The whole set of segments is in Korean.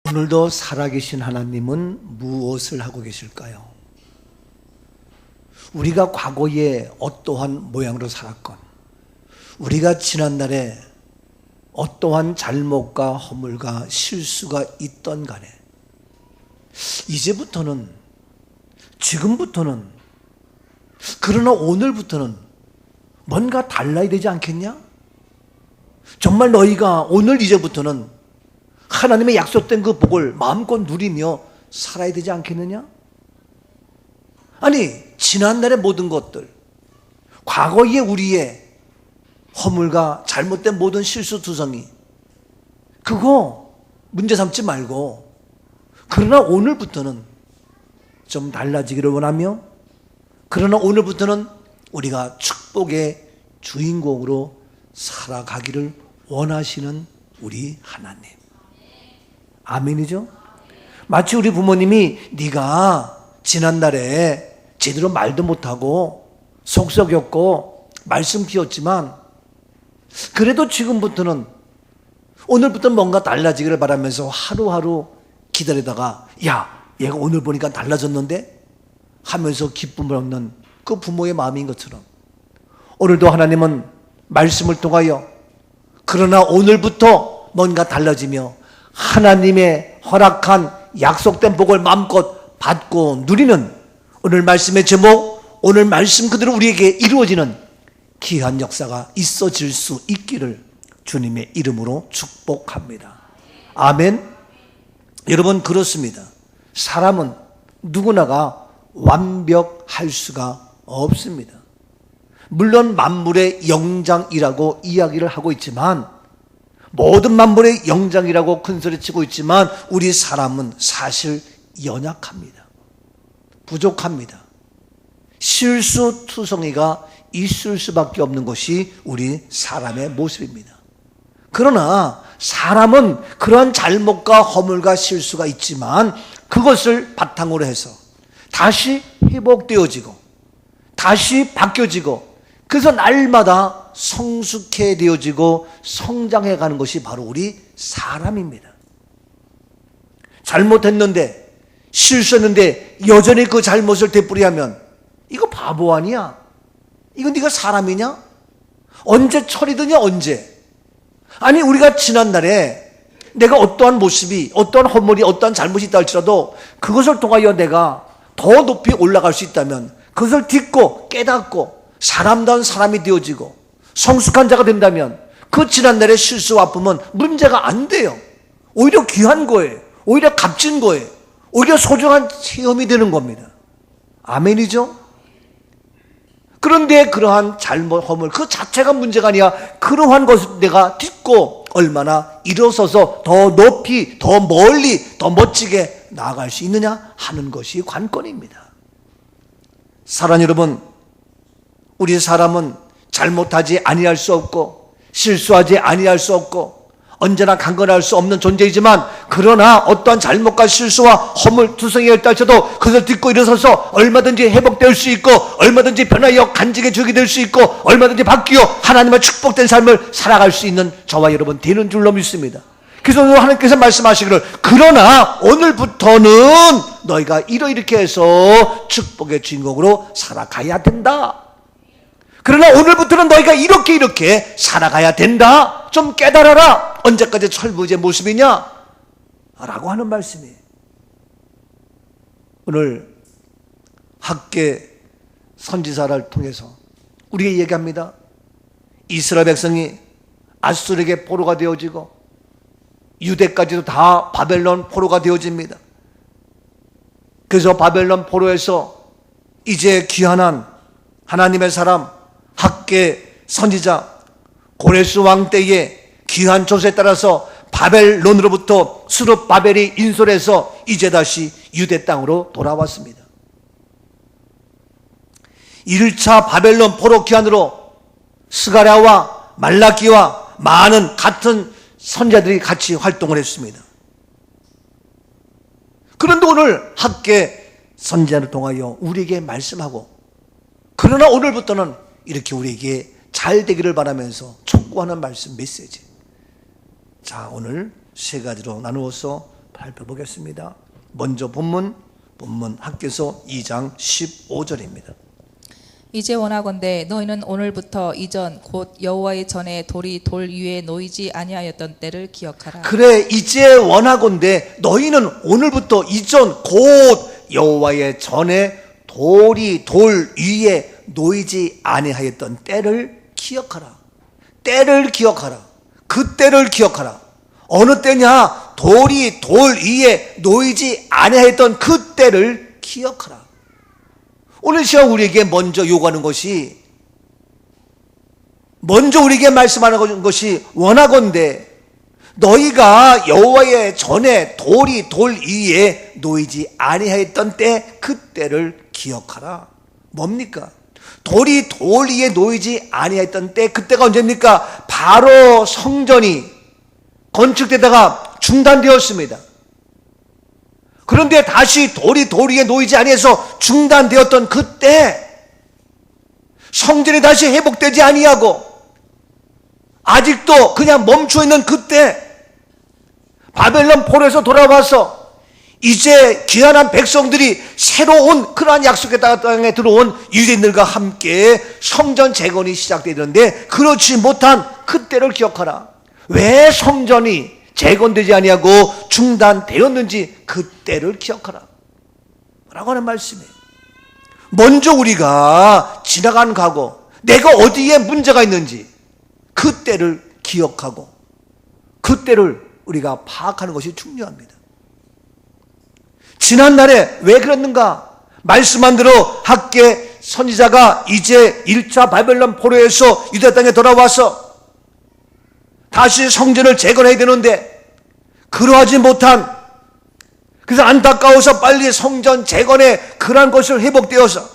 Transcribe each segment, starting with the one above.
오늘도 살아계신 하나님은 무엇을 하고 계실까요? 우리가 과거에 어떠한 모양으로 살았건, 우리가 지난날에 어떠한 잘못과 허물과 실수가 있던 간에 이제부터는, 지금부터는, 그러나 오늘부터는 뭔가 달라야 되지 않겠냐? 정말 너희가 오늘 이제부터는 하나님의 약속된 그 복을 마음껏 누리며 살아야 되지 않겠느냐? 아니, 지난날의 모든 것들, 과거의 우리의 허물과 잘못된 모든 실수투성이, 그거 문제 삼지 말고, 그러나 오늘부터는 좀 달라지기를 원하며, 그러나 오늘부터는 우리가 축복의 주인공으로 살아가기를 원하시는 우리 하나님. 아멘이죠? 마치 우리 부모님이 네가 지난날에 제대로 말도 못하고 속썩였고 말씀 키웠지만 그래도 지금부터는, 오늘부터는 뭔가 달라지기를 바라면서 하루하루 기다리다가 야, 얘가 오늘 보니까 달라졌는데? 하면서 기쁨을 얻는 그 부모의 마음인 것처럼 오늘도 하나님은 말씀을 통하여 그러나 오늘부터 뭔가 달라지며 하나님의 허락한 약속된 복을 마음껏 받고 누리는 오늘 말씀의 제목, 오늘 말씀 그대로 우리에게 이루어지는 귀한 역사가 있어질 수 있기를 주님의 이름으로 축복합니다. 아멘. 여러분, 그렇습니다. 사람은 누구나가 완벽할 수가 없습니다. 물론 만물의 영장이라고 이야기를 하고 있지만, 모든 만물의 영장이라고 큰소리치고 있지만 우리 사람은 사실 연약합니다. 부족합니다. 실수투성이가 있을 수밖에 없는 것이 우리 사람의 모습입니다. 그러나 사람은 그러한 잘못과 허물과 실수가 있지만 그것을 바탕으로 해서 다시 회복되어지고 다시 바뀌어지고, 그래서 날마다 성숙해되어지고 성장해가는 것이 바로 우리 사람입니다. 잘못했는데, 실수했는데 여전히 그 잘못을 되풀이하면 이거 바보 아니야? 이거 네가 사람이냐? 언제 철이드냐? 언제? 아니, 우리가 지난날에 내가 어떠한 모습이, 어떠한 허물이, 어떠한 잘못이 있다 할지라도 그것을 통하여 내가 더 높이 올라갈 수 있다면, 그것을 딛고 깨닫고 사람다운 사람이 되어지고 성숙한 자가 된다면 그 지난날의 실수와 아픔은 문제가 안 돼요. 오히려 귀한 거예요. 오히려 값진 거예요. 오히려 소중한 체험이 되는 겁니다. 아멘이죠? 그런데 그러한 잘못, 허물 그 자체가 문제가 아니라 그러한 것을 내가 딛고 얼마나 일어서서 더 높이, 더 멀리, 더 멋지게 나아갈 수 있느냐 하는 것이 관건입니다. 사랑하는 여러분, 우리 사람은 잘못하지 아니할 수 없고 실수하지 아니할 수 없고 언제나 강건할 수 없는 존재이지만, 그러나 어떠한 잘못과 실수와 허물 투성이가 있다 할지라도 그것을 딛고 일어서서 얼마든지 회복될 수 있고, 얼마든지 변화여 간직의 주역이 될 수 있고, 얼마든지 바뀌어 하나님의 축복된 삶을 살아갈 수 있는 저와 여러분 되는 줄로 믿습니다. 그래서 오늘 하나님께서 말씀하시기를 그러나 오늘부터는 너희가 이렇게 해서 축복의 주인공으로 살아가야 된다. 그러나 오늘부터는 너희가 이렇게 살아가야 된다. 좀 깨달아라. 언제까지 철부지의 모습이냐? 라고 하는 말씀이에요. 오늘 학계 선지자를 통해서 우리에게 얘기합니다. 이스라엘 백성이 아수르에게 포로가 되어지고 유대까지도 다 바벨론 포로가 되어집니다. 그래서 바벨론 포로에서 이제 귀환한 하나님의 사람 학계 선지자 고레스 왕 때의 귀한 조서에 따라서 바벨론으로부터 스룹바벨이 인솔해서 이제 다시 유대 땅으로 돌아왔습니다. 1차 바벨론 포로 귀환으로 스가랴와 말라기와 많은 같은 선자들이 같이 활동을 했습니다. 그런데 오늘 학계 선지자를 통하여 우리에게 말씀하고, 그러나 오늘부터는 이렇게 우리에게 잘 되기를 바라면서 촉구하는 말씀 메시지. 자, 오늘 세 가지로 나누어서 살펴보겠습니다. 먼저 본문 학개서 2장 15절입니다. 이제 원하건대 너희는 오늘부터 이전 곧 여호와의 전에 돌이 돌 위에 놓이지 아니하였던 때를 기억하라. 그래, 이제 원하건대 너희는 오늘부터 이전 곧 여호와의 전에 돌이 돌 위에 놓이지 아니하였던 때를 기억하라. 때를 기억하라. 그 때를 기억하라. 어느 때냐? 돌이 돌 위에 놓이지 아니하였던 그 때를 기억하라. 오늘 시간 우리에게 먼저 요구하는 것이, 먼저 우리에게 말씀하는 것이 원하건대 너희가 여호와의 전에 돌이 돌 위에 놓이지 아니하였던 때 그 때를 기억하라. 뭡니까? 돌이 돌 위에 놓이지 아니하였던 때, 그때가 언제입니까? 바로 성전이 건축되다가 중단되었습니다. 그런데 다시 돌이 돌 위에 놓이지 아니해서 중단되었던 그때, 성전이 다시 회복되지 아니하고 아직도 그냥 멈춰 있는 그때, 바벨론 포로에서 돌아와서 이제 귀환한 백성들이 새로운 그러한 약속의 땅에 들어온 유대인들과 함께 성전 재건이 시작되는데, 그렇지 못한 그때를 기억하라. 왜 성전이 재건되지 아니하고 중단되었는지 그때를 기억하라 라고 하는 말씀이에요. 먼저 우리가 지나간 과거, 내가 어디에 문제가 있는지 그때를 기억하고 그때를 우리가 파악하는 것이 중요합니다. 지난날에 왜 그랬는가? 말씀한 대로 학개 선지자가 이제 1차 바벨론 포로에서 유다 땅에 돌아와서 다시 성전을 재건해야 되는데 그러하지 못한, 그래서 안타까워서 빨리 성전 재건에 그러한 것을 회복되어서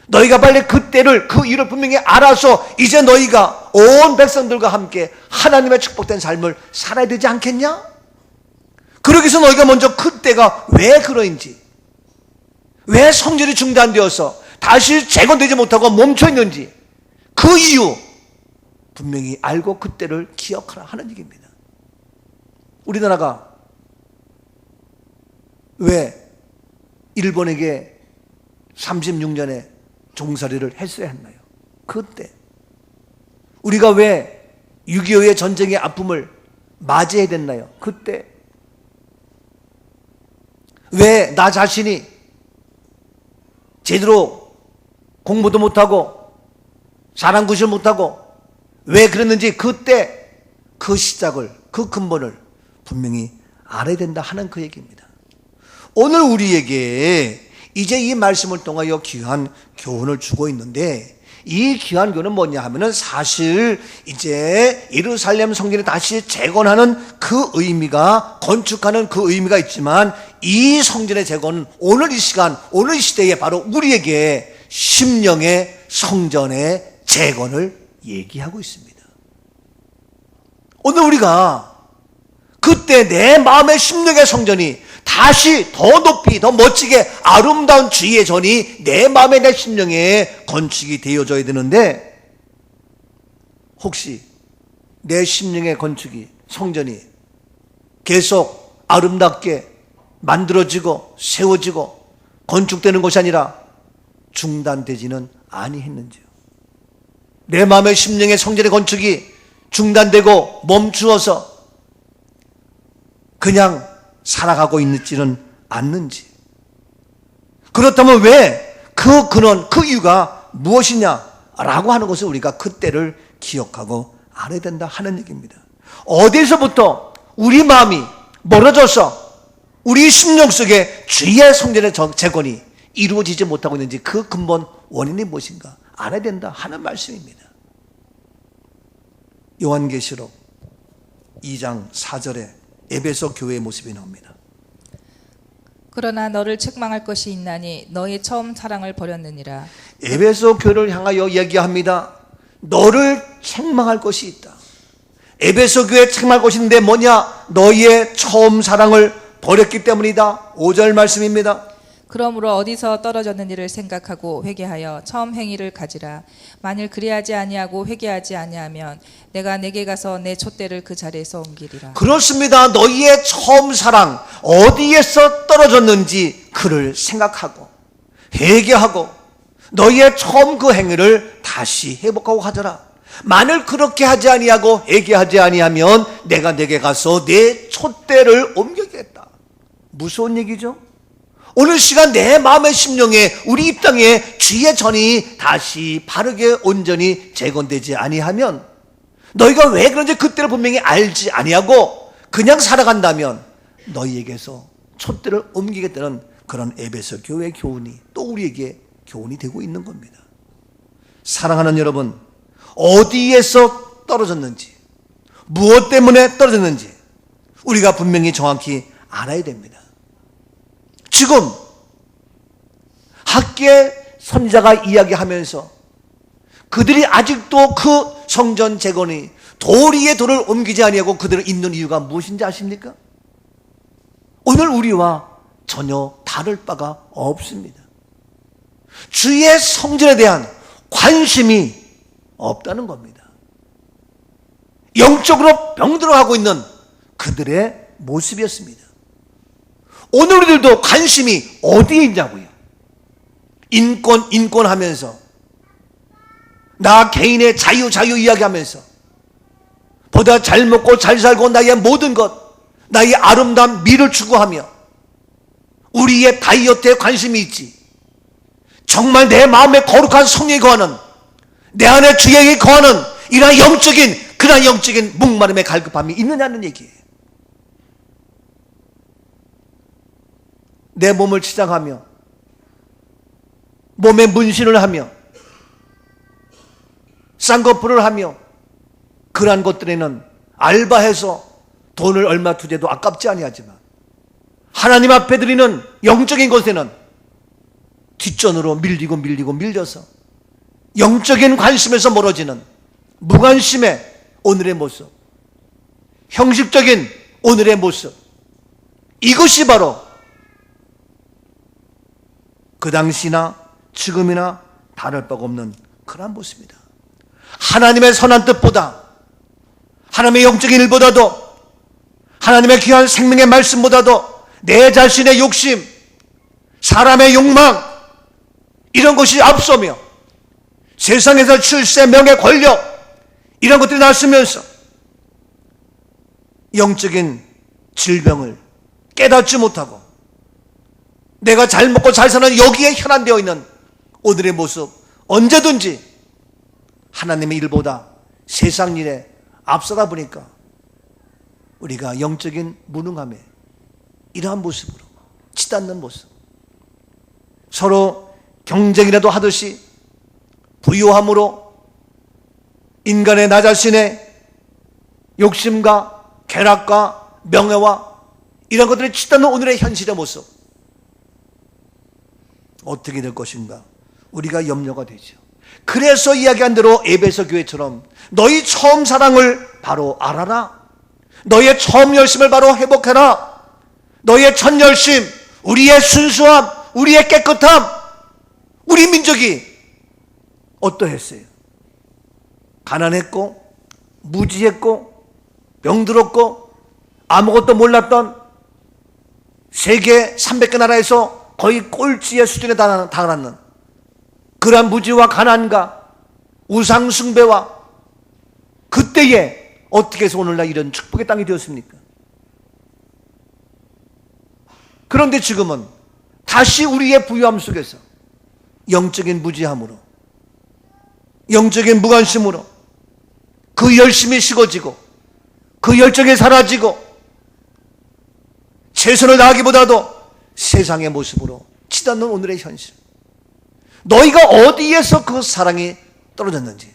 너희가 빨리 그때를, 그 일을 분명히 알아서 이제 너희가 온 백성들과 함께 하나님의 축복된 삶을 살아야 되지 않겠냐? 그러기 위해서 너희가 먼저 그때가 왜 그러인지, 왜 성전이 중단되어서 다시 재건되지 못하고 멈춰 있는지 그 이유 분명히 알고 그때를 기억하라 하는 얘기입니다. 우리나라가 왜 일본에게 36년의 종살이를 했어야 했나요? 그때 우리가 왜 6.25의 전쟁의 아픔을 맞이해야 됐나요? 그때 왜 나 자신이 제대로 공부도 못하고 사랑구실 못하고 왜 그랬는지 그때 그 시작을, 그 근본을 분명히 알아야 된다 하는 그 얘기입니다. 오늘 우리에게 이제 이 말씀을 통하여 귀한 교훈을 주고 있는데, 이 귀한 교훈은 뭐냐 하면은 사실 이제 예루살렘 성전을 다시 재건하는 그 의미가, 건축하는 그 의미가 있지만, 이 성전의 재건은 오늘 이 시간, 오늘 이 시대에 바로 우리에게 심령의 성전의 재건을 얘기하고 있습니다. 오늘 우리가 그때 내 마음의 심령의 성전이 다시 더 높이, 더 멋지게 아름다운 주의 전이 내 마음의, 내 심령에 건축이 되어져야 되는데, 혹시 내 심령의 건축이, 성전이 계속 아름답게 만들어지고 세워지고 건축되는 것이 아니라 중단되지는 아니했는지요? 내 마음의 심령의 성전의 건축이 중단되고 멈추어서 그냥 살아가고 있지는 않는지, 그렇다면 왜 그 근원, 그 이유가 무엇이냐라고 하는 것을 우리가 그때를 기억하고 알아야 된다 하는 얘기입니다. 어디서부터 우리 마음이 멀어져서 우리 심령 속에 주의 성전의 재건이 이루어지지 못하고 있는지 그 근본 원인이 무엇인가 알아야 된다 하는 말씀입니다. 요한계시록 2장 4절에 에베소 교회의 모습이 나옵니다. 그러나 너를 책망할 것이 있나니 너의 처음 사랑을 버렸느니라. 에베소 교회를 향하여 얘기합니다. 너를 책망할 것이 있다. 에베소 교회에 책망할 것이 있는데 뭐냐? 너희의 처음 사랑을 버렸기 때문이다. 5절 말씀입니다. 그러므로 어디서 떨어졌는지를 생각하고 회개하여 처음 행위를 가지라. 만일 그리하지 아니하고 회개하지 아니하면 내가 내게 가서 내 촛대를 그 자리에서 옮기리라. 그렇습니다. 너희의 처음 사랑 어디에서 떨어졌는지 그를 생각하고 회개하고 너희의 처음 그 행위를 다시 회복하고 하더라. 만일 그렇게 하지 아니하고 회개하지 아니하면 내가 내게 가서 내 촛대를 옮기겠다. 무서운 얘기죠? 오늘 시간 내 마음의 심령에 우리 입당에 주의 전이 다시 바르게 온전히 재건되지 아니하면 너희가 왜 그런지 그때를 분명히 알지 아니하고 그냥 살아간다면 너희에게서 촛대를 옮기겠다는 그런 에베소 교회 교훈이 또 우리에게 교훈이 되고 있는 겁니다. 사랑하는 여러분, 어디에서 떨어졌는지 무엇 때문에 떨어졌는지 우리가 분명히 정확히 알아야 됩니다. 지금 학계 선지자가 이야기하면서 그들이 아직도 그 성전 재건이 돌 위에 돌을 옮기지 아니하고 그들을 잇는 이유가 무엇인지 아십니까? 오늘 우리와 전혀 다를 바가 없습니다. 주의 성전에 대한 관심이 없다는 겁니다. 영적으로 병들어가고 있는 그들의 모습이었습니다. 오늘 우리들도 관심이 어디에 있냐고요? 인권 하면서 나 개인의 자유 이야기하면서 보다 잘 먹고 잘 살고 나의 모든 것 나의 아름다운 미를 추구하며 우리의 다이어트에 관심이 있지 정말 내 마음에 거룩한 성령이 거하는 내 안에 주의 거하는 이러한 영적인 목마름의 갈급함이 있느냐는 얘기예요. 내 몸을 치장하며 몸에 문신을 하며 쌍꺼풀을 하며 그러한 것들에는 알바해서 돈을 얼마 투자해도 아깝지 아니하지만 하나님 앞에 드리는 영적인 것에는 뒷전으로 밀려서 영적인 관심에서 멀어지는 무관심의 오늘의 모습, 형식적인 오늘의 모습, 이것이 바로 그 당시나 지금이나 다를 바가 없는 그러한 모습입니다. 하나님의 선한 뜻보다 하나님의 영적인 일보다도 하나님의 귀한 생명의 말씀보다도 내 자신의 욕심, 사람의 욕망 이런 것이 앞서며 세상에서 출세, 명예, 권력 이런 것들이 났으면서 영적인 질병을 깨닫지 못하고 내가 잘 먹고 잘 사는 여기에 현안되어 있는 오늘의 모습 언제든지 하나님의 일보다 세상 일에 앞서다 보니까 우리가 영적인 무능함에 이러한 모습으로 치닫는 모습 서로 경쟁이라도 하듯이 부유함으로 인간의 나 자신의 욕심과 쾌락과 명예와 이런 것들을 치닫는 오늘의 현실의 모습 어떻게 될 것인가 우리가 염려가 되죠. 그래서 이야기한 대로 에베소 교회처럼 너희 처음 사랑을 바로 알아라. 너희의 처음 열심을 바로 회복해라. 너희의 첫 열심, 우리의 순수함, 우리의 깨끗함, 우리 민족이 어떠했어요? 가난했고 무지했고 병들었고 아무것도 몰랐던 세계 300개 나라에서 거의 꼴찌의 수준에 달하는 그러한 무지와 가난과 우상 숭배와 그때에 어떻게 해서 오늘날 이런 축복의 땅이 되었습니까? 그런데 지금은 다시 우리의 부유함 속에서 영적인 무지함으로 영적인 무관심으로 그 열심이 식어지고 그 열정이 사라지고 최선을 다하기보다도 세상의 모습으로 치닫는 오늘의 현실 너희가 어디에서 그 사랑이 떨어졌는지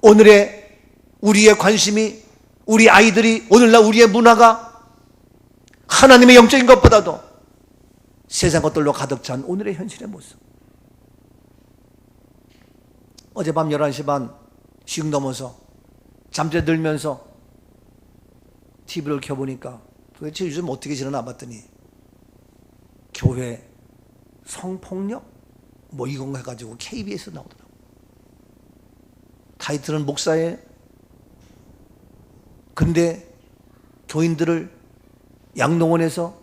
오늘의 우리의 관심이 우리 아이들이 오늘날 우리의 문화가 하나님의 영적인 것보다도 세상 것들로 가득 찬 오늘의 현실의 모습 어젯밤 11시 반 씩 넘어서 잠재 들면서 TV를 켜보니까 도대체 요즘 어떻게 지내나 봤더니 교회 성폭력 뭐 이건 해가지고 KBS 나오더라고. 타이틀은 목사예요. 근데 교인들을 양동원에서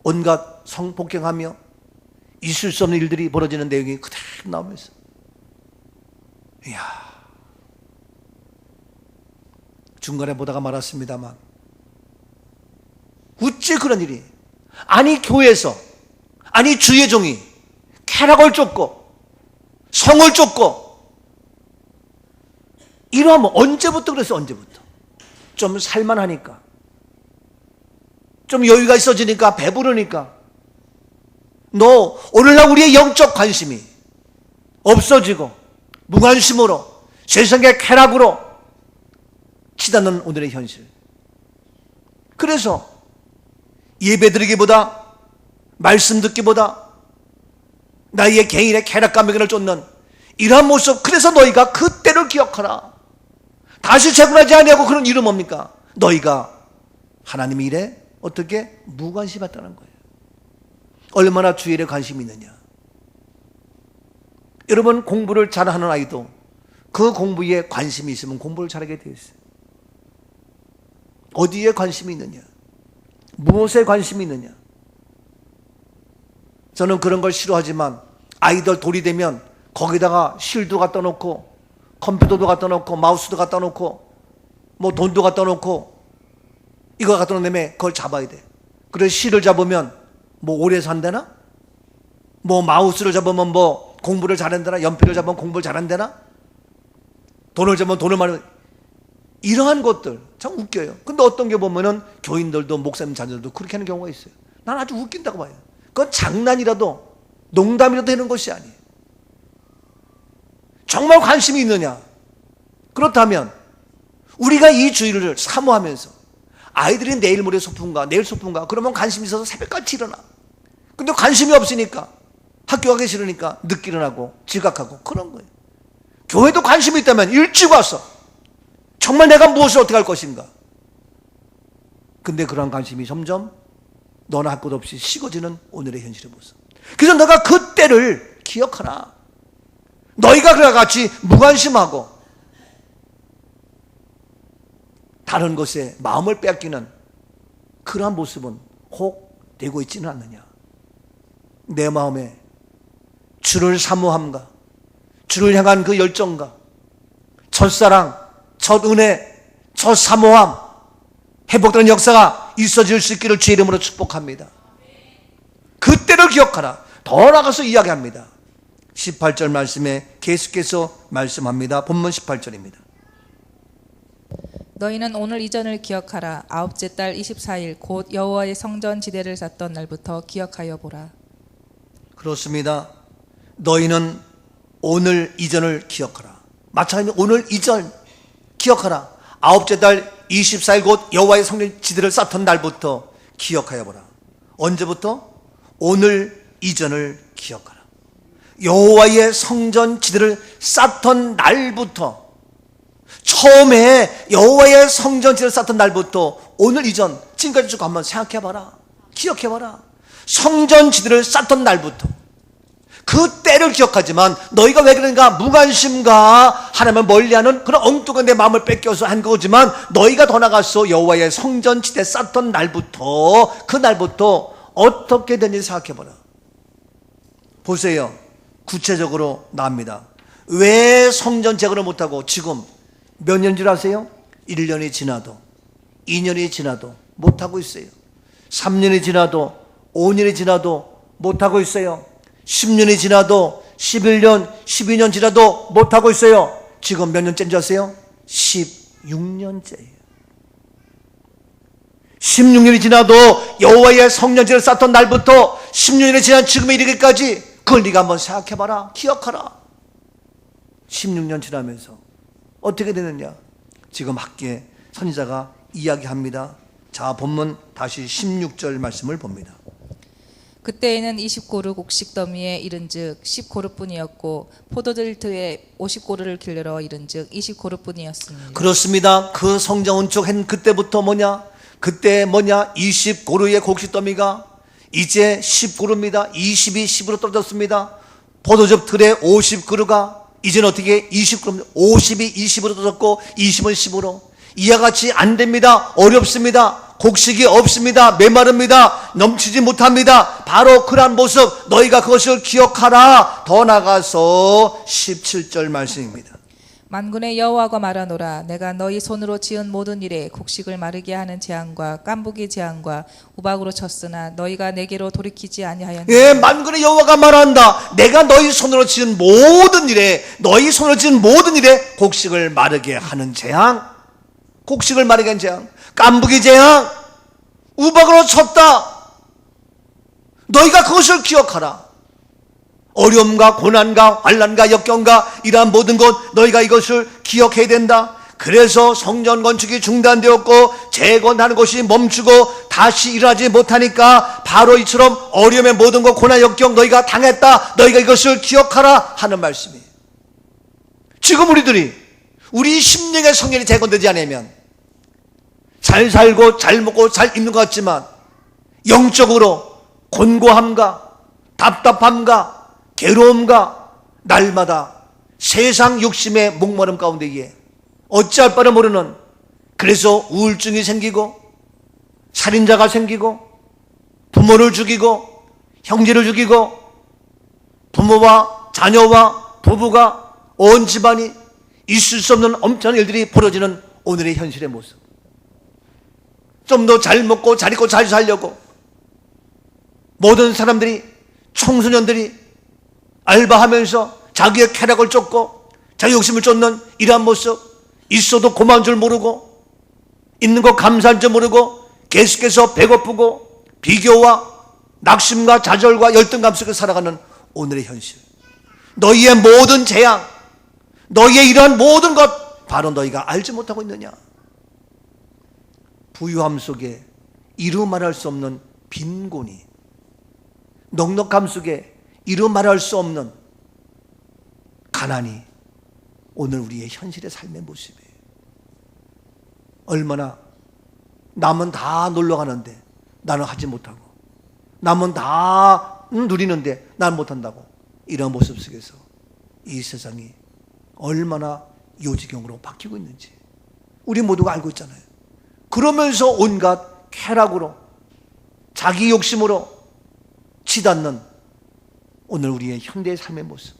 온갖 성폭행하며 있을 수 없는 일들이 벌어지는 내용이 그대로 나오면서, 이야, 중간에 보다가 말았습니다만 어찌 그런 일이, 아니 교회에서, 아니 주의 종이 쾌락을 쫓고 성을 쫓고 이러면 언제부터 그랬어? 언제부터? 좀 살만하니까, 좀 여유가 있어지니까, 배부르니까, 너 오늘날 우리의 영적 관심이 없어지고 무관심으로 세상의 쾌락으로 치닫는 오늘의 현실. 그래서 예배 드리기보다, 말씀 듣기보다 나의 개인의 쾌락감을 쫓는 이러한 모습, 그래서 너희가 그때를 기억하라. 다시 재건하지 아니하고, 그런 이름 뭡니까? 너희가 하나님의 일에 어떻게 무관심했다는 거예요. 얼마나 주의 일에 관심이 있느냐. 여러분, 공부를 잘하는 아이도 그 공부에 관심이 있으면 공부를 잘하게 되어 있어요. 어디에 관심이 있느냐, 무엇에 관심이 있느냐. 저는 그런 걸 싫어하지만 아이들 돌이 되면 거기다가 실도 갖다 놓고 컴퓨터도 갖다 놓고 마우스도 갖다 놓고 뭐 돈도 갖다 놓고 이거 갖다 놓은 다음에 그걸 잡아야 돼. 그래서 실을 잡으면 뭐 오래 산다나? 뭐 마우스를 잡으면 뭐 공부를 잘한다나? 연필을 잡으면 공부를 잘한다나? 돈을 잡으면 돈을 많이, 이러한 것들 참 웃겨요. 근데 어떤 게 보면은 교인들도 목사님 자녀들도 그렇게 하는 경우가 있어요. 난 아주 웃긴다고 봐요. 그건 장난이라도 농담이라도 하는 것이 아니에요. 정말 관심이 있느냐? 그렇다면 우리가 이 주일을 사모하면서 아이들이 내일 모레 소풍가, 내일 소풍가, 그러면 관심이 있어서 새벽까지 일어나. 근데 관심이 없으니까, 학교 가기 싫으니까 늦게 일어나고 지각하고 그런 거예요. 교회도 관심이 있다면 일찍 와서 정말 내가 무엇을 어떻게 할 것인가. 근데 그러한 관심이 점점 너나 할 것 없이 식어지는 오늘의 현실의 모습. 그래서 너가 그때를 기억하라. 너희가 그와 같이 무관심하고 다른 것에 마음을 뺏기는 그러한 모습은 혹 되고 있지는 않느냐. 내 마음에 주를 사모함과 주를 향한 그 열정과 첫사랑, 첫 은혜, 첫 사모함, 회복되는 역사가 있어질 수 있기를 주의 이름으로 축복합니다. 그때를 기억하라. 더 나아가서 이야기합니다. 18절 말씀에 계속해서 말씀합니다. 본문 18절입니다. 너희는 오늘 이전을 기억하라. 아홉째 달 24일 곧 여호와의 성전 지대를 쌓던 날부터 기억하여 보라. 그렇습니다. 너희는 오늘 이전을 기억하라. 마찬가지로 오늘 이전 기억하라. 아홉째 달 24일 곧 여호와의 성전 지대를 쌓던 날부터 기억하여 보라. 언제부터? 오늘 이전을 기억하라. 여호와의 성전 지대를 쌓던 날부터, 처음에 여호와의 성전 지대를 쌓던 날부터 오늘 이전, 지금까지 쭉 한번 생각해봐라. 기억해봐라. 성전 지대를 쌓던 날부터 그때를 기억하지만 너희가 왜 그런가? 무관심과 하나님을 멀리하는 그런 엉뚱한 내 마음을 뺏겨서 한 거지만, 너희가 더 나가서 여호와의 성전 지대 쌓던 날부터, 그 날부터 어떻게 됐는지 생각해봐라. 보세요. 구체적으로 나옵니다. 왜 성전 재건을 못하고 지금 몇 년 줄 아세요? 1년이 지나도 2년이 지나도 못하고 있어요. 3년이 지나도 5년이 지나도 못하고 있어요. 10년이 지나도 11년, 12년 지나도 못하고 있어요. 지금 몇 년째인지 아세요? 16년째예요. 16년이 지나도 여호와의 성전지를 쌓던 날부터 16년이 지난 지금에 이르기까지 그걸 네가 한번 생각해봐라. 기억하라. 16년 지나면서 어떻게 되느냐? 지금 학계 선지자가 이야기합니다. 자, 본문 다시 16절 말씀을 봅니다. 그때에는 20고루 곡식 더미에 이른즉 10고루뿐이었고 포도들트에 50고루를 길러 이른즉 20고루뿐이었습니다. 그렇습니다. 그 성전 건축한 그때부터 뭐냐? 그때 뭐냐? 20고루의 곡식 더미가 이제 10그루입니다. 20이 10으로 떨어졌습니다. 포도즙 틀에 50그루가 이제는 어떻게 20그루입니다. 50이 20으로 떨어졌고 20은 10으로. 이와 같이 안 됩니다. 어렵습니다. 곡식이 없습니다. 메마릅니다. 넘치지 못합니다. 바로 그러한 모습 너희가 그것을 기억하라. 더 나가서 17절 말씀입니다. 만군의 여호와가 말하노라. 내가 너희 손으로 지은 모든 일에 곡식을 마르게 하는 재앙과 깐부기 재앙과 우박으로 쳤으나 너희가 내게로 돌이키지 아니하였느니라. 예, 만군의 여호와가 말한다. 내가 너희 손으로 지은 모든 일에, 너희 손으로 지은 모든 일에 곡식을 마르게 하는 재앙, 곡식을 마르게 하는 재앙, 깐부기 재앙, 우박으로 쳤다. 너희가 그것을 기억하라. 어려움과 고난과 환난과 역경과 이러한 모든 것 너희가 이것을 기억해야 된다. 그래서 성전 건축이 중단되었고 재건하는 것이 멈추고 다시 일어나지 못하니까 바로 이처럼 어려움의 모든 것 고난 역경 너희가 당했다. 너희가 이것을 기억하라 하는 말씀이에요. 지금 우리들이 우리 심령의 성전이 재건되지 않으면 잘 살고 잘 먹고 잘 입는 것 같지만 영적으로 곤고함과 답답함과 괴로움과 날마다 세상 욕심의 목마름 가운데에 어찌할 바를 모르는, 그래서 우울증이 생기고 살인자가 생기고 부모를 죽이고 형제를 죽이고 부모와 자녀와 부부가 온 집안이 있을 수 없는 엄청난 일들이 벌어지는 오늘의 현실의 모습. 좀 더 잘 먹고 잘 입고 잘 살려고 모든 사람들이, 청소년들이 알바하면서 자기의 쾌락을 쫓고 자기 욕심을 쫓는 이러한 모습, 있어도 고마운 줄 모르고 있는 거 감사할 줄 모르고 계속해서 배고프고 비교와 낙심과 좌절과 열등감 속에 살아가는 오늘의 현실. 너희의 모든 재앙, 너희의 이러한 모든 것 바로 너희가 알지 못하고 있느냐. 부유함 속에 이루 말할 수 없는 빈곤이, 넉넉함 속에 이루 말할 수 없는 가난이 오늘 우리의 현실의 삶의 모습이에요. 얼마나 남은 다 놀러 가는데 나는 하지 못하고, 남은 다 누리는데 나는 못한다고, 이런 모습 속에서 이 세상이 얼마나 요지경으로 바뀌고 있는지 우리 모두가 알고 있잖아요. 그러면서 온갖 쾌락으로 자기 욕심으로 치닫는 오늘 우리의 현대의 삶의 모습,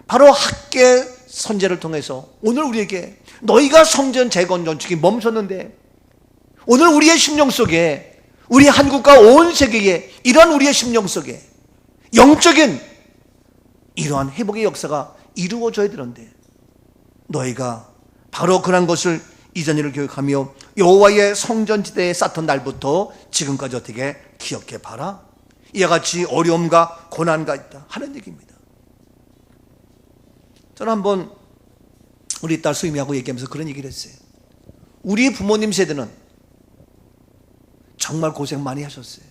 바로 학계 선제를 통해서 오늘 우리에게 너희가 성전 재건 건축이 멈췄는데 오늘 우리의 심령 속에, 우리 한국과 온 세계에 이러한 우리의 심령 속에 영적인 이러한 회복의 역사가 이루어져야 되는데 너희가 바로 그런 것을 이전 일을 교육하며 여호와의 성전지대에 쌓던 날부터 지금까지 어떻게 기억해 봐라. 이와 같이 어려움과 고난가 있다 하는 얘기입니다. 저는 한번 우리 딸 수임이하고 얘기하면서 그런 얘기를 했어요. 우리 부모님 세대는 정말 고생 많이 하셨어요.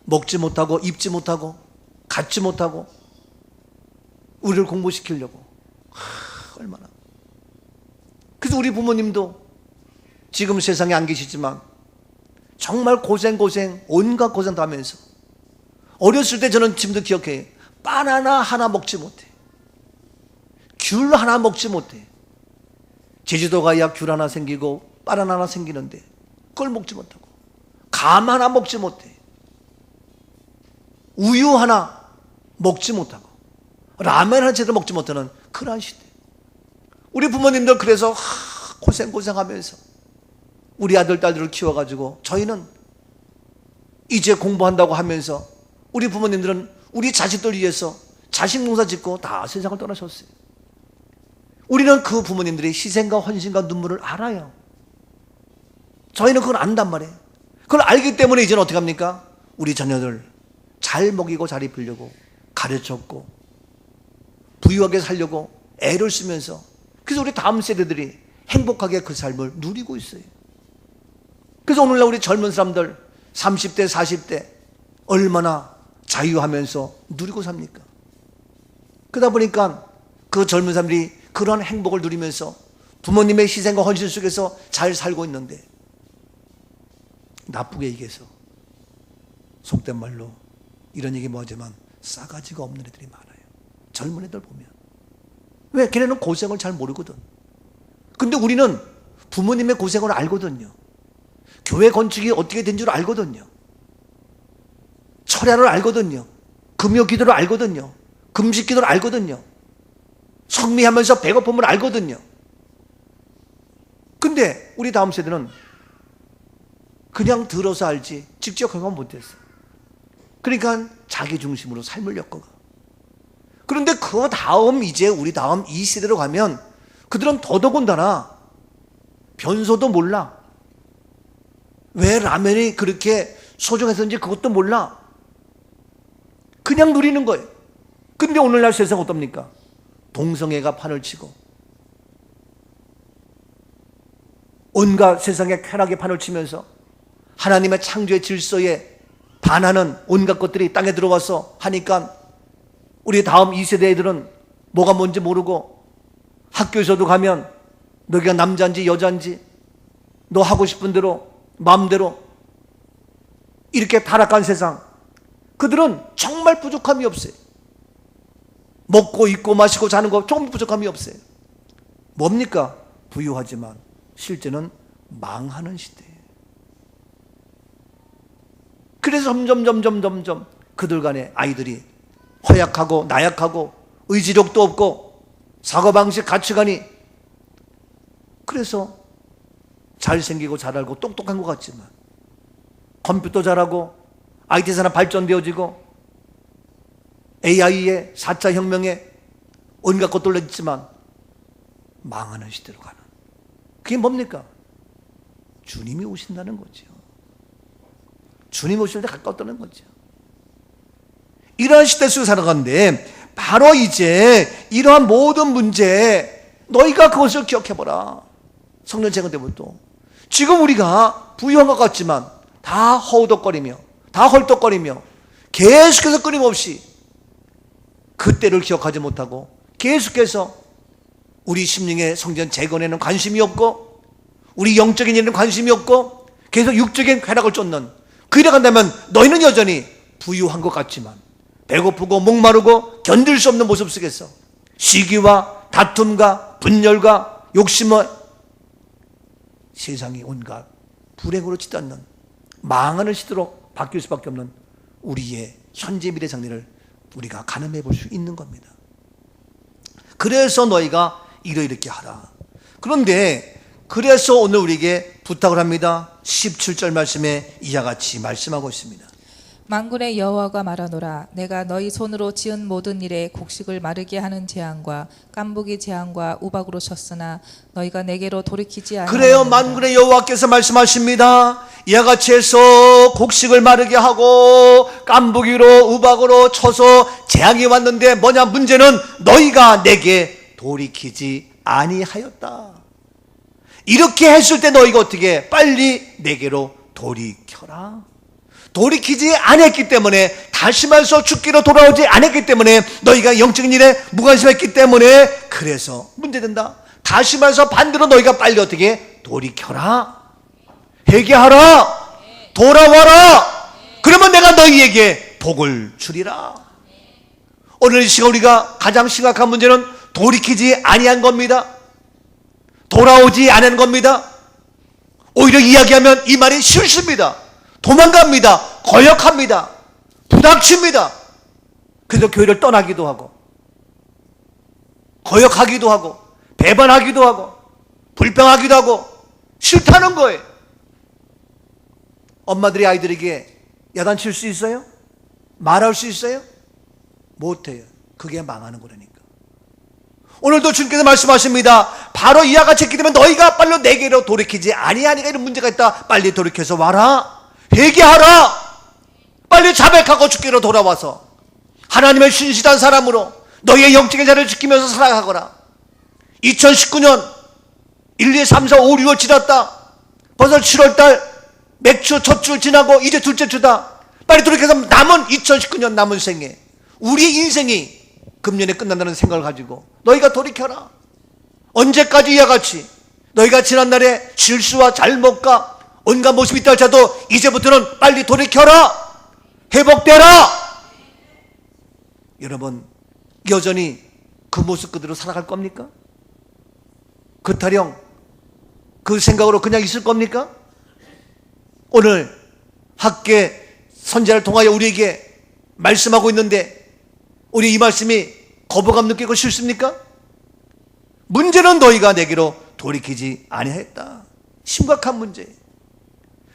먹지 못하고 입지 못하고 갖지 못하고 우리를 공부시키려고 얼마나. 그래서 우리 부모님도 지금 세상에 안 계시지만 정말 고생 온갖 고생 다 하면서 어렸을 때 저는 지금도 기억해요. 바나나 하나 먹지 못해, 귤 하나 먹지 못해. 제주도 가야 귤 하나 생기고 바나나 하나 생기는데 그걸 먹지 못하고, 감 하나 먹지 못해, 우유 하나 먹지 못하고, 라면 하나 제대로 먹지 못하는 그러한 시대. 우리 부모님들 그래서 고생하면서 우리 아들 딸들을 키워가지고 저희는 이제 공부한다고 하면서 우리 부모님들은 우리 자식들 위해서 자식 농사 짓고 다 세상을 떠나셨어요. 우리는 그 부모님들의 희생과 헌신과 눈물을 알아요. 저희는 그걸 안단 말이에요. 그걸 알기 때문에 이제는 어떻게 합니까? 우리 자녀들 잘 먹이고 잘 입히려고 가르쳤고 부유하게 살려고 애를 쓰면서, 그래서 우리 다음 세대들이 행복하게 그 삶을 누리고 있어요. 그래서 오늘날 우리 젊은 사람들 30대 40대 얼마나 자유하면서 누리고 삽니까? 그러다 보니까 그 젊은 사람들이 그런 행복을 누리면서 부모님의 희생과 헌신 속에서 잘 살고 있는데, 나쁘게 얘기해서 속된 말로 이런 얘기 뭐하지만 싸가지가 없는 애들이 많아요. 젊은 애들 보면. 왜? 걔네는 고생을 잘 모르거든. 근데 우리는 부모님의 고생을 알거든요. 교회 건축이 어떻게 된 줄 알거든요. 철야를 알거든요. 금요 기도를 알거든요. 금식 기도를 알거든요. 성미하면서 배고픔을 알거든요. 근데 우리 다음 세대는 그냥 들어서 알지 직접 경험 못했어. 그러니까 자기 중심으로 삶을 엮어가. 그런데 그 다음 이제 우리 다음 이 세대로 가면 그들은 더더군다나 변소도 몰라. 왜 라면이 그렇게 소중했었는지 그것도 몰라. 그냥 누리는 거예요. 근데 오늘날 세상 어떻습니까? 동성애가 판을 치고 온갖 세상의 쾌락의 판을 치면서 하나님의 창조의 질서에 반하는 온갖 것들이 땅에 들어와서 하니까 우리 다음 2세대 애들은 뭐가 뭔지 모르고 학교에서도 가면 너희가 남자인지 여자인지 너 하고 싶은 대로 마음대로 이렇게 타락한 세상, 그들은 정말 부족함이 없어요. 먹고 입고 마시고 자는 거 조금 부족함이 없어요. 뭡니까? 부유하지만 실제는 망하는 시대예요. 그래서 점점 그들 간에 아이들이 허약하고 나약하고 의지력도 없고 사고방식 가치관이, 그래서 잘생기고 잘 알고 똑똑한 것 같지만 컴퓨터 잘하고 IT 산업 발전되어지고 AI의 4차 혁명에 온갖 것들로 있지만 망하는 시대로 가는, 그게 뭡니까? 주님이 오신다는 거죠. 주님이 오실 때 가까웠다는 거죠. 이러한 시대 속에 살아가는데 바로 이제 이러한 모든 문제, 너희가 그것을 기억해보라. 성령 제거 때부터 지금 우리가 부유한 것 같지만 다 허우덕거리며 다 헐떡거리며 계속해서 끊임없이 그때를 기억하지 못하고 계속해서 우리 심령의 성전 재건에는 관심이 없고 우리 영적인 일에는 관심이 없고 계속 육적인 쾌락을 쫓는, 그래 간다면 너희는 여전히 부유한 것 같지만 배고프고 목마르고 견딜 수 없는 모습 속에서 시기와 다툼과 분열과 욕심을 세상이 온갖 불행으로 치닫는 망하는 시대로 바뀔 수밖에 없는 우리의 현재 미래 장래를 우리가 가늠해 볼 수 있는 겁니다. 그래서 너희가 이렇게 하라. 그런데 그래서 오늘 우리에게 부탁을 합니다. 17절 말씀에 이와 같이 말씀하고 있습니다. 만군의 여호와가 말하노라. 내가 너희 손으로 지은 모든 일에 곡식을 마르게 하는 재앙과 깐부기 재앙과 우박으로 쳤으나 너희가 내게로 돌이키지 아니하였느니라. 그래요, 만군의 여호와께서 말씀하십니다. 이와 같이 해서 곡식을 마르게 하고 깐부기로 우박으로 쳐서 재앙이 왔는데 뭐냐? 문제는 너희가 내게 돌이키지 아니하였다. 이렇게 했을 때 너희가 어떻게 빨리 내게로 돌이켜라. 돌이키지 않았기 때문에, 다시 말해서 죽기로 돌아오지 않았기 때문에, 너희가 영적인 일에 무관심했기 때문에, 그래서 문제된다. 다시 말해서 반대로 너희가 빨리 어떻게 돌이켜라, 회개하라, 돌아와라. 그러면 내가 너희에게 복을 주리라. 오늘 이 시간 우리가 가장 심각한 문제는 돌이키지 아니한 겁니다. 돌아오지 않은 겁니다. 오히려 이야기하면 이 말이 싫습니다. 도망갑니다. 거역합니다. 부닥칩니다. 그래서 교회를 떠나기도 하고 거역하기도 하고 배반하기도 하고 불평하기도 하고 싫다는 거예요. 엄마들이 아이들에게 야단칠 수 있어요? 말할 수 있어요? 못해요. 그게 망하는 거라니까. 오늘도 주님께서 말씀하십니다. 바로 이와 같이 했기 때문에 너희가 빨리 내게로 돌이키지 아니하니까 이런 문제가 있다. 빨리 돌이켜서 와라. 회개하라. 빨리 자백하고 주께로 돌아와서 하나님의 신실한 사람으로 너희의 영적인 자리를 지키면서 살아가거라. 2019년 1, 2, 3, 4, 5, 6월 지났다. 벌써 7월달 맥주 첫 주 지나고 이제 둘째 주다. 빨리 돌이켜서 남은 2019년 남은 생에 우리의 인생이 금년에 끝난다는 생각을 가지고 너희가 돌이켜라. 언제까지 이와 같이 너희가 지난날에 실수와 잘못과 온갖 모습이 있다 할지라도 이제부터는 빨리 돌이켜라. 회복되라. 여러분, 여전히 그 모습 그대로 살아갈 겁니까? 그 타령, 그 생각으로 그냥 있을 겁니까? 오늘 학계 선지자를 통하여 우리에게 말씀하고 있는데 우리 이 말씀이 거부감 느끼고 싫습니까? 문제는 너희가 내게로 돌이키지 아니하였다. 심각한 문제.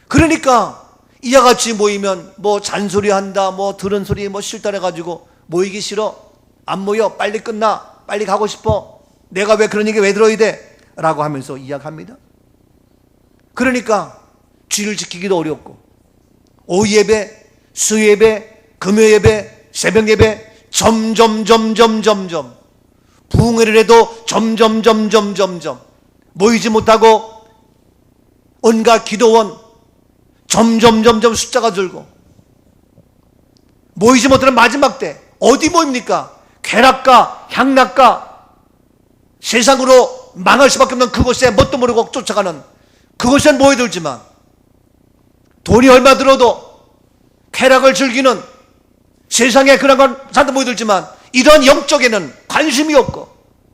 그러니까 이와 같이 모이면 뭐 잔소리한다, 뭐 들은 소리 뭐 싫다 해가지고 모이기 싫어, 안 모여, 빨리 끝나, 빨리 가고 싶어, 내가 왜 그런 얘기 왜 들어야 돼? 라고 하면서 이야기합니다. 그러니까 주의를 지키기도 어렵고 오후 예배, 수요 예배, 금요 예배, 새벽 예배 점점 부흥회를 해도 점점 모이지 못하고 온갖 기도원 점점 숫자가 줄고 모이지 못하는 마지막 때 어디 모입니까? 쾌락가, 향락가, 세상으로 망할 수밖에 없는 그곳에 뭣도 모르고 쫓아가는 그곳에 모여들지만 돈이 얼마 들어도 쾌락을 즐기는 세상에 그런 건 사람도 모여들지만 이런 영적에는 관심이 없고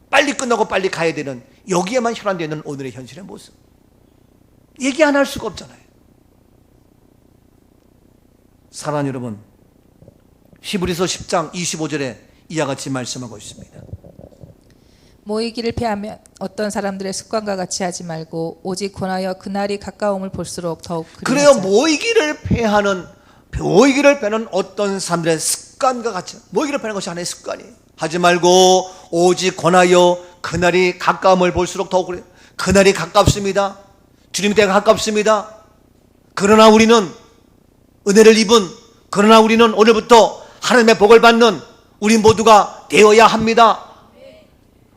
빨리 끝나고 빨리 가야 되는 여기에만 혈안되는 오늘의 현실의 모습. 얘기 안 할 수가 없잖아요. 사랑하는 여러분, 히브리서 10장 25절에 이와 같이 말씀하고 있습니다. 모이기를 패하면 어떤 사람들의 습관과 같이 하지 말고 오직 권하여 그날이 가까움을 볼수록 더욱 그래요. 모이기를 패하는 어떤 사람들의 습관과 같이, 모이기를 패하는 것이 하나의 습관이에요. 하지 말고 오직 권하여 그날이 가까움을 볼수록 더욱 그래요. 그날이 가깝습니다. 주님 때가 가깝습니다. 그러나 우리는 은혜를 입은, 그러나 우리는 오늘부터 하나님의 복을 받는 우리 모두가 되어야 합니다.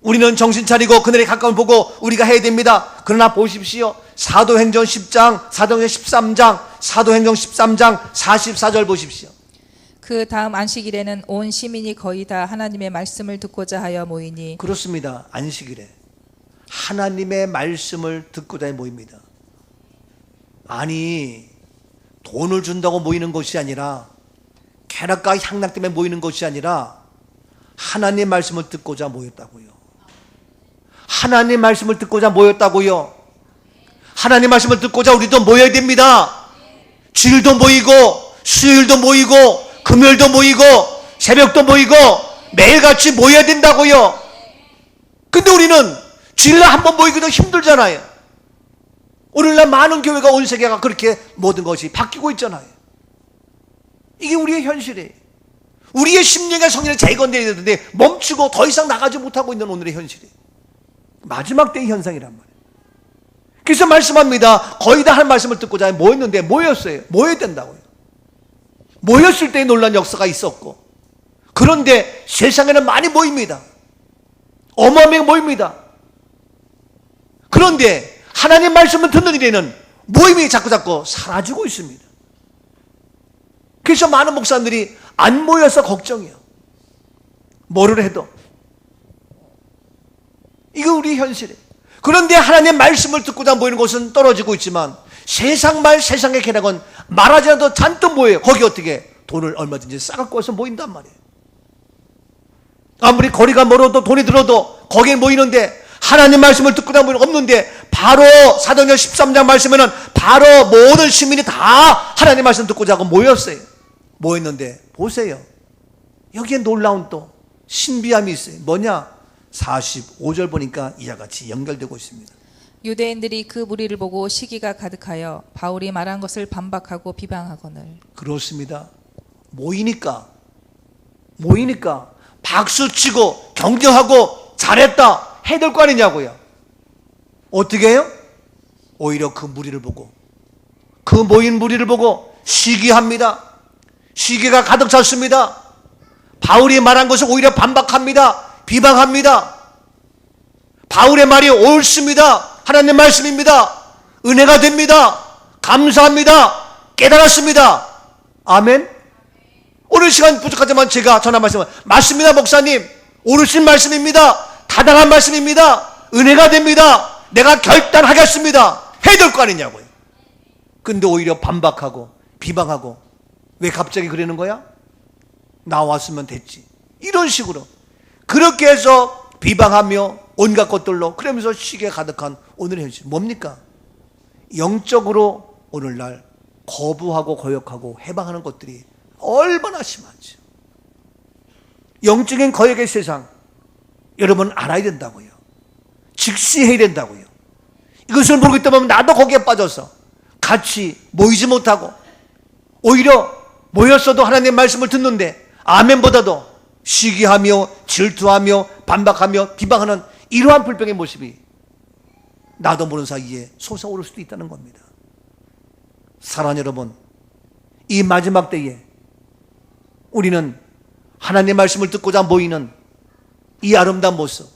우리는 정신 차리고 그날의 가까움을 보고 우리가 해야 됩니다. 그러나 보십시오. 사도행전 10장, 사도행전 13장, 사도행전 13장 44절 보십시오. 그 다음 안식일에는 온 시민이 거의 다 하나님의 말씀을 듣고자 하여 모이니. 그렇습니다. 안식일에 하나님의 말씀을 듣고자 모입니다. 아니, 돈을 준다고 모이는 것이 아니라, 쾌락과 향락 때문에 모이는 것이 아니라 하나님의 말씀을 듣고자 모였다고요. 하나님 말씀을 듣고자 모였다고요. 하나님 말씀을 듣고자 우리도 모여야 됩니다. 주일도 모이고 수요일도 모이고 금요일도 모이고 새벽도 모이고 매일같이 모여야 된다고요. 근데 우리는 주일날 한번 모이기도 힘들잖아요. 오늘날 많은 교회가, 온 세계가 그렇게 모든 것이 바뀌고 있잖아요. 이게 우리의 현실이에요. 우리의 심령의 성령이 재건되어야 되는데 멈추고 더 이상 나가지 못하고 있는 오늘의 현실이에요. 마지막 때의 현상이란 말이에요. 그래서 말씀합니다. 거의 다 한 말씀을 듣고자 모였는데 모였어요. 모여야 된다고요. 모였을 때의 놀라운 역사가 있었고, 그런데 세상에는 많이 모입니다. 어마어마하게 모입니다. 그런데 하나님 말씀을 듣는 일에는 모임이 자꾸 사라지고 있습니다. 그래서 많은 목사님들이 안 모여서 걱정이에요. 뭐를 해도. 이거 우리 현실이에요. 그런데 하나님의 말씀을 듣고자 모이는 곳은 떨어지고 있지만 세상 말, 세상의 쾌락은 말하지 않아도 잔뜩 모여요. 거기 어떻게 돈을 얼마든지 싸갖고 와서 모인단 말이에요. 아무리 거리가 멀어도 돈이 들어도 거기에 모이는데 하나님 말씀을 듣고자 모이는 없는데, 바로 사도행전 13장 말씀에는 바로 모든 시민이 다 하나님 말씀 듣고자 하고 모였어요. 모였는데 보세요. 여기에 놀라운 또 신비함이 있어요. 뭐냐? 45절 보니까 이와 같이 연결되고 있습니다. 유대인들이 그 무리를 보고 시기가 가득하여 바울이 말한 것을 반박하고 비방하거늘. 그렇습니다. 모이니까 박수치고 경쟁하고 잘했다 해야 될 거 아니냐고요. 어떻게 해요? 오히려 그 무리를 보고, 그 모인 무리를 보고 시기합니다. 시기가 가득 찼습니다. 바울이 말한 것을 오히려 반박합니다. 비방합니다. 바울의 말이 옳습니다. 하나님 말씀입니다. 은혜가 됩니다. 감사합니다. 깨달았습니다. 아멘. 오늘 시간 부족하지만 제가 전한 말씀은 맞습니다. 목사님, 옳으신 말씀입니다. 타당한 말씀입니다. 은혜가 됩니다. 내가 결단하겠습니다. 해야 될 거 아니냐고요. 근데 오히려 반박하고 비방하고 왜 갑자기 그러는 거야? 나왔으면 됐지. 이런 식으로 그렇게 해서 비방하며 온갖 것들로 그러면서 시기에 가득한 오늘의 현실 뭡니까? 영적으로 오늘날 거부하고 거역하고 해방하는 것들이 얼마나 심하죠. 영적인 거역의 세상 여러분 알아야 된다고요. 직시해야 된다고요. 이것을 모르기 때문에 나도 거기에 빠져서 같이 모이지 못하고 오히려 모였어도 하나님의 말씀을 듣는데 아멘보다도 시기하며 질투하며 반박하며 비방하는 이러한 불병의 모습이 나도 모르는 사이에 솟아오를 수도 있다는 겁니다. 사랑하는 여러분, 이 마지막 때에 우리는 하나님의 말씀을 듣고자 모이는 이 아름다운 모습,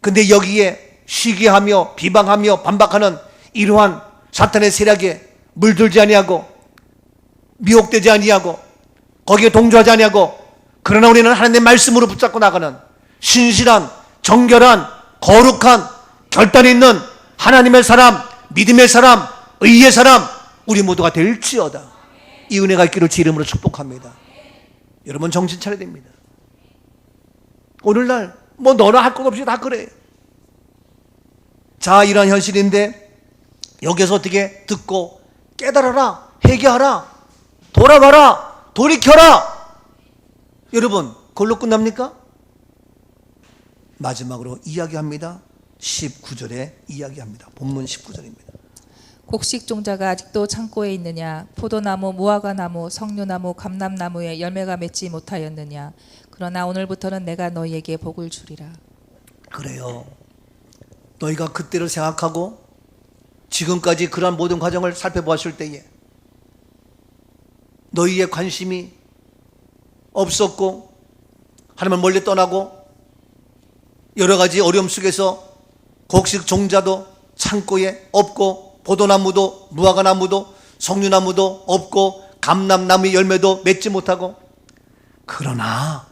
근데 여기에 시기하며 비방하며 반박하는 이러한 사탄의 세력에 물들지 아니하고 미혹되지 아니하고 거기에 동조하지 아니하고 그러나 우리는 하나님의 말씀으로 붙잡고 나가는 신실한 정결한 거룩한 결단 있는 하나님의 사람, 믿음의 사람, 의의 사람 우리 모두가 될지어다. 이 은혜가 있기를 주 이름으로 축복합니다. 여러분 정신 차려야 됩니다. 오늘날 뭐 너나 할 것 없이 다 그래. 자, 이러한 현실인데 여기서 어떻게 듣고 깨달아라, 회개하라, 돌아가라, 돌이켜라. 여러분 그걸로 끝납니까? 마지막으로 이야기합니다. 19절에 이야기합니다. 본문 19절입니다. 곡식 종자가 아직도 창고에 있느냐? 포도나무, 무화과나무, 석류나무, 감람나무에 열매가 맺지 못하였느냐? 그러나 오늘부터는 내가 너희에게 복을 주리라. 그래요. 너희가 그때를 생각하고 지금까지 그러한 모든 과정을 살펴보았을 때에 너희의 관심이 없었고 하나님을 멀리 떠나고 여러 가지 어려움 속에서 곡식 종자도 창고에 없고 포도나무도 무화과나무도 석류나무도 없고 감람나무의 열매도 맺지 못하고 그러나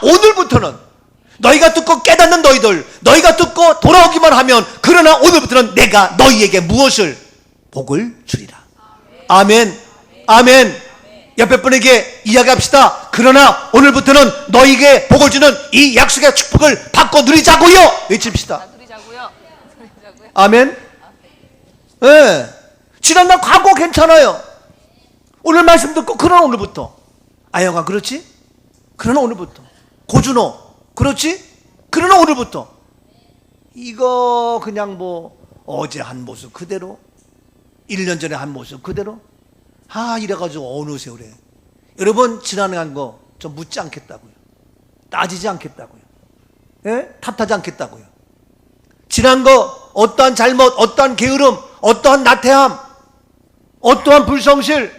오늘부터는 너희가 듣고 깨닫는 너희들 너희가 듣고 돌아오기만 하면 그러나 오늘부터는 내가 너희에게 무엇을 복을 주리라. 아멘. 아멘. 옆에 분에게 이야기합시다. 그러나 오늘부터는 너희에게 복을 주는 이 약속의 축복을 받고 누리자고요. 외칩시다. 누리자고요. 아멘. 예. 네. 지난날 과거 괜찮아요. 오늘 말씀 듣고 그러나 오늘부터 아영아 그렇지? 그러나 오늘부터 고준호 그렇지? 그러나 오늘부터 이거 그냥 뭐 어제 한 모습 그대로 1년 전에 한 모습 그대로 이래가지고 어느 세월에 여러분 지나간 거 좀 묻지 않겠다고요. 따지지 않겠다고요. 예? 탓하지 않겠다고요. 지난 거 어떠한 잘못 어떠한 게으름 어떠한 나태함 어떠한 불성실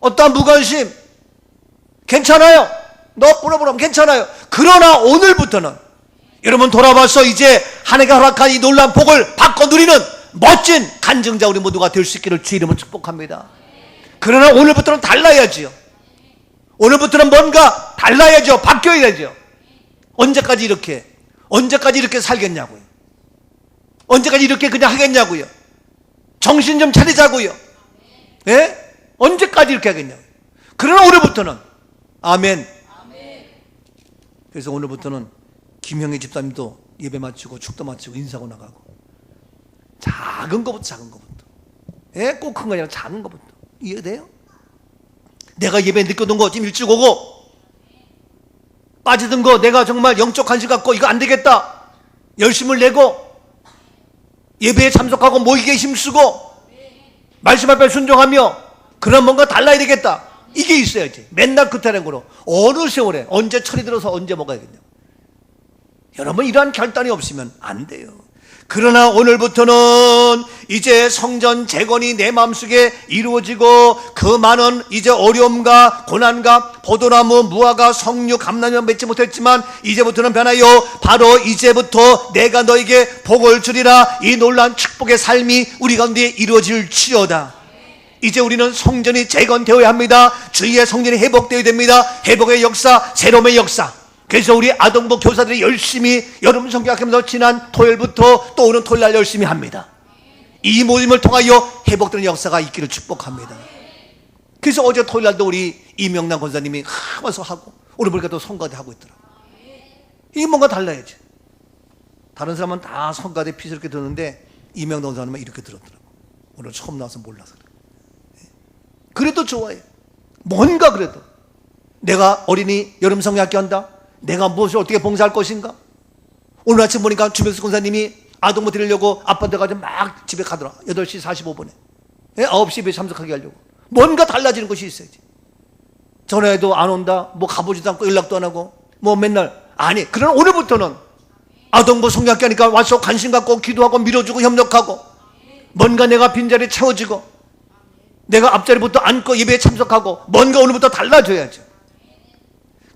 어떠한 무관심 괜찮아요. 너 뿌려보라면 괜찮아요. 그러나 오늘부터는 여러분 돌아봐서 이제 하나님가 허락한 이 놀라운 복을 받고 누리는 멋진 간증자 우리 모두가 될 수 있기를 주 이름으로 축복합니다. 그러나 오늘부터는 달라야지요. 오늘부터는 뭔가 달라야죠. 바뀌어야죠. 언제까지 이렇게 살겠냐고요. 언제까지 이렇게 그냥 하겠냐고요. 정신 좀 차리자고요. 예? 언제까지 이렇게 하겠냐고요. 그러나 오늘부터는 아멘. 그래서 오늘부터는 김형희 집사님도 예배 마치고 축도 마치고 인사하고 나가고 작은 것부터 예? 꼭 큰 거 아니라 작은 것부터 이해돼요? 내가 예배 느껴둔 거 지금 일찍 오고 빠지던 거 내가 정말 영적 관심 갖고 이거 안 되겠다 열심을 내고 예배에 참석하고 모이기에 힘쓰고 말씀 앞에 순종하며 그런 뭔가 달라야 되겠다 이게 있어야지. 맨날 그 타령으로 어느 세월에 언제 철이 들어서 언제 먹어야겠냐. 여러분 이러한 결단이 없으면 안 돼요. 그러나 오늘부터는 이제 성전 재건이 내 마음속에 이루어지고 그 많은 이제 어려움과 고난과 포도나무 무화과 석류 감람나무 맺지 못했지만 이제부터는 변하여 바로 이제부터 내가 너에게 복을 주리라. 이 놀라운 축복의 삶이 우리 가운데 이루어질지어다. 이제 우리는 성전이 재건되어야 합니다. 주의 성전이 회복되어야 됩니다. 회복의 역사, 새로움의 역사. 그래서 우리 아동부 교사들이 열심히 여러분 성경학하면서 지난 토요일부터 또 오는 토요일날 열심히 합니다. 이 모임을 통하여 회복되는 역사가 있기를 축복합니다. 그래서 어제 토요일 날도 우리 이명남 권사님이 와서 하고 오늘 보니까 또 성가대 하고 있더라고. 이게 뭔가 달라야지. 다른 사람은 다 성가대 피스럽게 듣는데 이명남 권사님은 이렇게 들었더라고. 오늘 처음 나와서 몰라서 그래. 그래도 좋아해. 뭔가 그래도 내가 어린이 여름 성경학교 한다. 내가 무엇을 어떻게 봉사할 것인가. 오늘 아침 보니까 주명수 권사님이 아동부 드리려고 아빠한테 가지고 막 집에 가더라. 8시 45분에 9시에 참석하게 하려고. 뭔가 달라지는 것이 있어야지. 전화해도 안 온다, 뭐 가보지도 않고 연락도 안 하고, 뭐 맨날 아니. 그러나 오늘부터는 아동부 성경학교 하니까 와서 관심 갖고 기도하고 밀어주고 협력하고, 뭔가 내가 빈자리 채워지고, 내가 앞자리부터 앉고 예배에 참석하고, 뭔가 오늘부터 달라져야죠.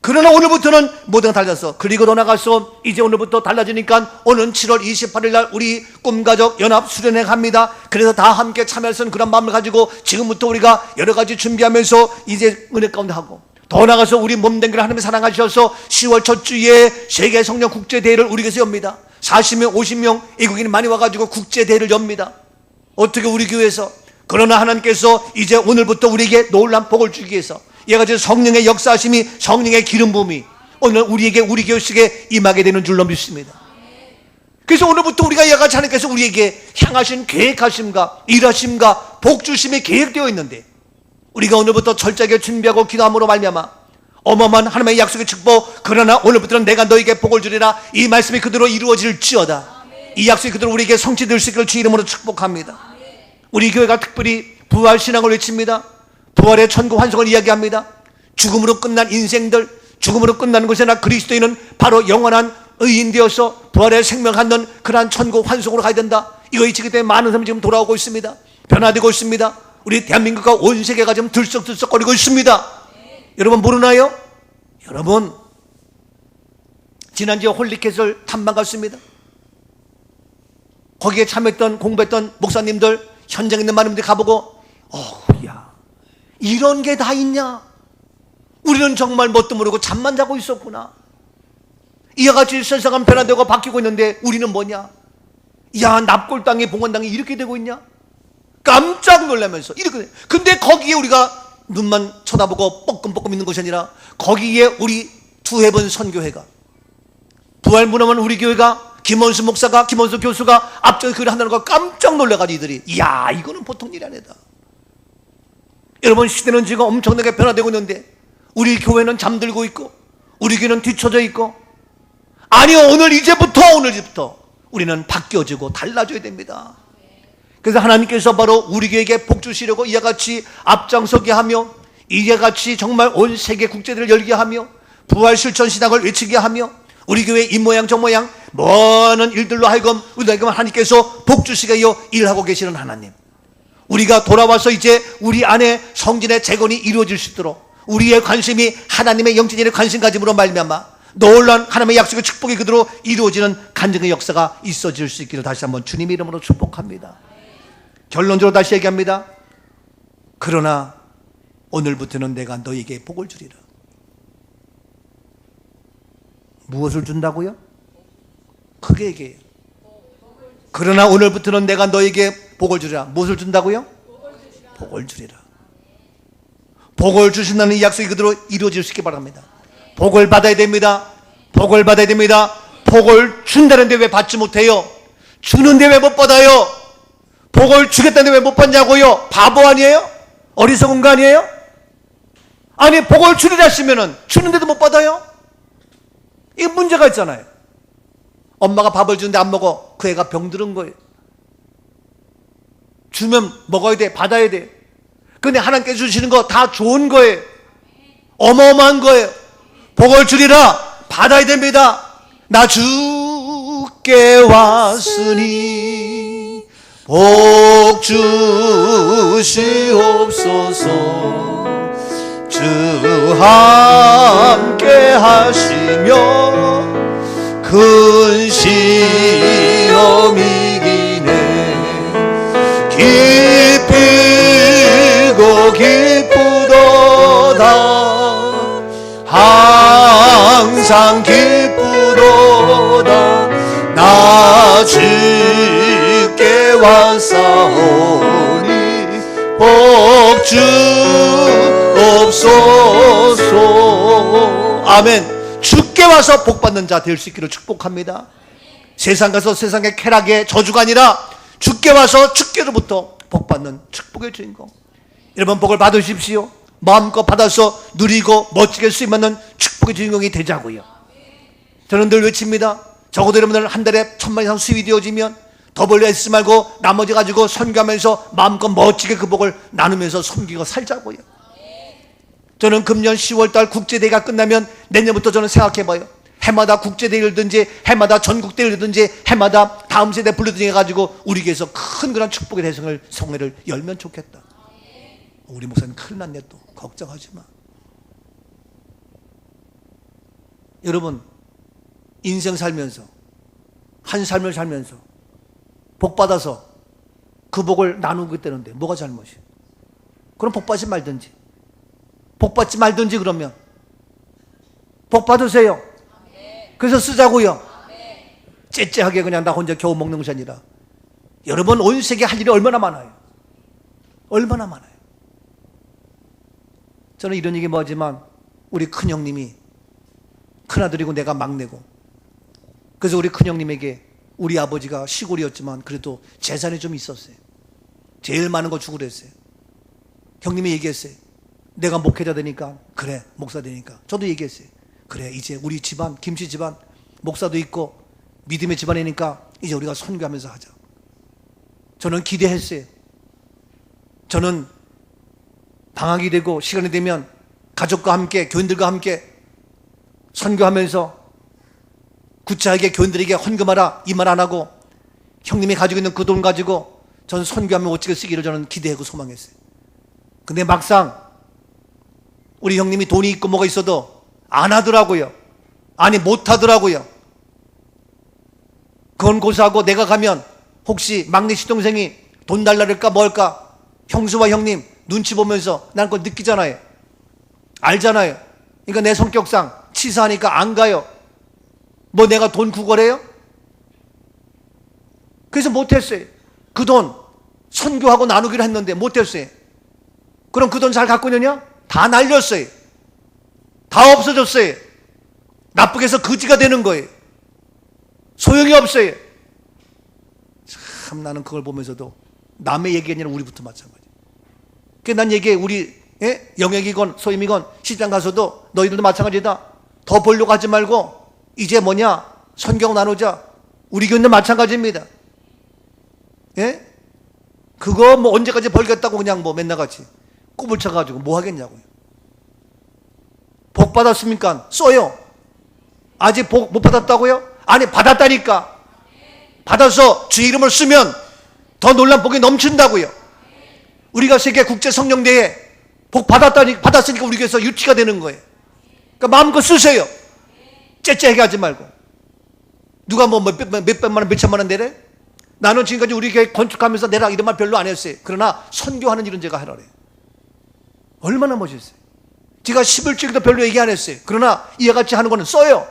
그러나 오늘부터는 모두가 달라서, 그리고 더 나가서 이제 오늘부터 달라지니까 오는 7월 28일 날 우리 꿈가족 연합 수련회 갑니다. 그래서 다 함께 참여할 수 있는 그런 마음을 가지고 지금부터 우리가 여러 가지 준비하면서 이제 은혜 가운데 하고, 더 나가서 우리 몸된 걸 하나님이 사랑하셔서 10월 첫 주에 세계 성령 국제대회를 우리 교회에서 엽니다. 40명 50명 외국인이 많이 와가지고 국제대회를 엽니다. 어떻게 우리 교회에서. 그러나 하나님께서 이제 오늘부터 우리에게 놀라운 복을 주기 위해서 얘가 지금 성령의 역사하심이, 성령의 기름 부음이 오늘 우리에게, 우리 교회식에 임하게 되는 줄로 믿습니다. 그래서 오늘부터 우리가 얘가 하나님께서 우리에게 향하신 계획하심과 일하심과 복주심이 계획되어 있는데, 우리가 오늘부터 철저하게 준비하고 기도함으로 말미암아 어마어마한 하나님의 약속의 축복, 그러나 오늘부터는 내가 너에게 복을 주리라, 이 말씀이 그대로 이루어질지어다. 이 약속이 그대로 우리에게 성취될 수 있기를 주 이름으로 축복합니다. 우리 교회가 특별히 부활신앙을 외칩니다. 부활의 천국 환송을 이야기합니다. 죽음으로 끝난 인생들, 죽음으로 끝나는 것이나 그리스도인은 바로 영원한 의인 되어서 부활의 생명 갖는 그러한 천국 환송으로 가야 된다. 이거 잊히기 때문에 많은 사람이 지금 돌아오고 있습니다. 변화되고 있습니다. 우리 대한민국과 온 세계가 지금 들썩들썩거리고 있습니다. 여러분 모르나요? 여러분, 지난주에 홀리캐슬 탐방 갔습니다. 거기에 참여했던, 공부했던 목사님들, 현장에 있는 많은 분들이 가보고, 야, 이런 게 다 있냐? 우리는 정말 뭣도 모르고 잠만 자고 있었구나. 이와 같이 세상은 변화되고 바뀌고 있는데 우리는 뭐냐? 야, 납골당이, 봉헌당이 이렇게 되고 있냐? 깜짝 놀라면서 이렇게 돼. 근데 거기에 우리가 눈만 쳐다보고 뻐끔뻐끔 있는 것이 아니라, 거기에 우리 두해번 선교회가, 부활문화원 우리 교회가, 김원수 목사가, 김원수 교수가 앞장서 글을 한다는 거 깜짝 놀라가지고 이들이, 이야, 이거는 보통 일이 아니다. 여러분, 시대는 지금 엄청나게 변화되고 있는데 우리 교회는 잠들고 있고 우리 교회는 뒤처져 있고, 아니요, 오늘 이제부터 우리는 바뀌어지고 달라져야 됩니다. 그래서 하나님께서 바로 우리 교회에게 복 주시려고 이와 같이 앞장서게 하며, 이와 같이 정말 온 세계 국제대회를 열게 하며, 부활 실천 신학을 외치게 하며, 우리 교회 이 모양 저 모양 많은 일들로 하여금 우리에게 하나님께서 복 주시게 하여 일하고 계시는 하나님, 우리가 돌아와서 이제 우리 안에 성진의 재건이 이루어질 수 있도록 우리의 관심이 하나님의 영적인 일에 관심 가짐으로 말미암아 놀라운 하나님의 약속의 축복이 그대로 이루어지는 간증의 역사가 있어질 수 있기를 다시 한번 주님의 이름으로 축복합니다. 결론적으로 다시 얘기합니다. 그러나 오늘부터는 내가 너에게 복을 주리라. 무엇을 준다고요? 크게 얘기해요. 그러나 오늘부터는 내가 너에게 복을 주리라. 무엇을 준다고요? 복을 주리라. 복을 주신다는 이 약속이 그대로 이루어질 수 있기 바랍니다. 복을 받아야 됩니다. 복을 받아야 됩니다. 복을 준다는데 왜 받지 못해요? 주는데 왜 못 받아요? 복을 주겠다는데 왜 못 받냐고요? 바보 아니에요? 어리석은 거 아니에요? 아니, 복을 주리라 하시면은 주는데도 못 받아요? 이게 문제가 있잖아요. 엄마가 밥을 주는데 안 먹어. 그 애가 병들은 거예요. 주면 먹어야 돼, 받아야 돼. 근데 하나님께서 주시는 거 다 좋은 거예요. 어마어마한 거예요. 복을 주리라, 받아야 됩니다. 나 주께 왔으니 복 주시옵소서. 주 함께 하시며 큰 시험 이기네. 기쁘고 기쁘도다. 항상 기쁘도다. 나 주께 왔사오니 복 주 주옵소서. 아멘. 주께 와서 복받는 자 될 수 있기를 축복합니다. 세상 가서 세상의 쾌락의 저주가 아니라 주께 와서 주께로부터 복받는 축복의 주인공. 여러분 복을 받으십시오. 마음껏 받아서 누리고 멋지게 쓰임받는 축복의 주인공이 되자고요. 저는 늘 외칩니다. 적어도 여러분들 한 달에 1,000만 이상 수입이 되어지면 더 벌려 애쓰지 말고 나머지 가지고 선교하면서 마음껏 멋지게 그 복을 나누면서 섬기고 살자고요. 저는 금년 10월달 국제대회가 끝나면 내년부터 저는 생각해봐요. 해마다 국제대회를 든지 해마다 전국대회를 든지 해마다 다음 세대 불러든지 해가지고 우리 교회에서 큰 그런 축복의 대성을 성회를 열면 좋겠다. 우리 목사님 큰일 났네 또. 걱정하지 마. 여러분 인생 살면서 한 삶을 살면서 복 받아서 그 복을 나누겠다는데 뭐가 잘못이에요? 그럼 복 받지 말든지. 복 받지 말든지. 그러면 복 받으세요. 그래서 쓰자고요. 째째하게 그냥 나 혼자 겨우 먹는 것이 아니라 여러분 온 세계에 할 일이 얼마나 많아요. 얼마나 많아요. 저는 이런 얘기 뭐하지만 우리 큰형님이 큰아들이고 내가 막내고 그래서 우리 큰형님에게 우리 아버지가 시골이었지만 그래도 재산이 좀 있었어요. 제일 많은 거 주고 그랬어요. 형님이 얘기했어요. 내가 목회자 되니까 그래 목사 되니까 저도 얘기했어요. 그래 이제 우리 집안 김씨 집안 목사도 있고 믿음의 집안이니까 이제 우리가 선교하면서 하자. 저는 기대했어요. 저는 방학이 되고 시간이 되면 가족과 함께 교인들과 함께 선교하면서 구차하게 교인들에게 헌금하라 이 말 안 하고 형님이 가지고 있는 그 돈 가지고 전 선교하면 어찌게 쓰기를 저는 기대하고 소망했어요. 근데 막상 우리 형님이 돈이 있고 뭐가 있어도 안 하더라고요. 아니 못 하더라고요. 그건 고사하고 내가 가면 혹시 막내 시동생이 돈 달라 그럴까 뭐 할까 형수와 형님 눈치 보면서 난 그걸 느끼잖아요. 알잖아요. 그러니까 내 성격상 치사하니까 안 가요. 뭐 내가 돈 구걸해요? 그래서 못했어요. 그 돈 선교하고 나누기로 했는데 못했어요. 그럼 그 돈 잘 갖고 있느냐? 다 날렸어요. 다 없어졌어요. 나쁘게 해서 거지가 되는 거예요. 소용이 없어요. 참 나는 그걸 보면서도 남의 얘기가 아니라 우리부터 마찬가지. 그러니까 난 얘기해. 우리 영역이건 소임이건 시장 가서도 너희들도 마찬가지다. 더 벌려고 하지 말고 이제 뭐냐 선경 나누자. 우리 교회는 마찬가지입니다. 예? 그거 뭐 언제까지 벌겠다고 그냥 뭐 맨날 같이 꼽을 쳐가지고 뭐 하겠냐고요. 복 받았습니까? 써요. 아직 복 못 받았다고요? 아니 받았다니까. 받아서 주의 이름을 쓰면 더 놀란 복이 넘친다고요. 우리가 세계 국제 성령대회 복 받았으니까 우리 교회에서 유치가 되는 거예요. 그러니까 마음껏 쓰세요. 째째하게 하지 말고. 누가 뭐 몇백만 원, 몇천만 원 내래? 나는 지금까지 우리 교회 건축하면서 내라 이런 말 별로 안 했어요. 그러나 선교하는 일은 제가 하라 그래요. 얼마나 멋있어요. 제가 11조기도 별로 얘기 안 했어요. 그러나 이와 같이 하는 거는 써요.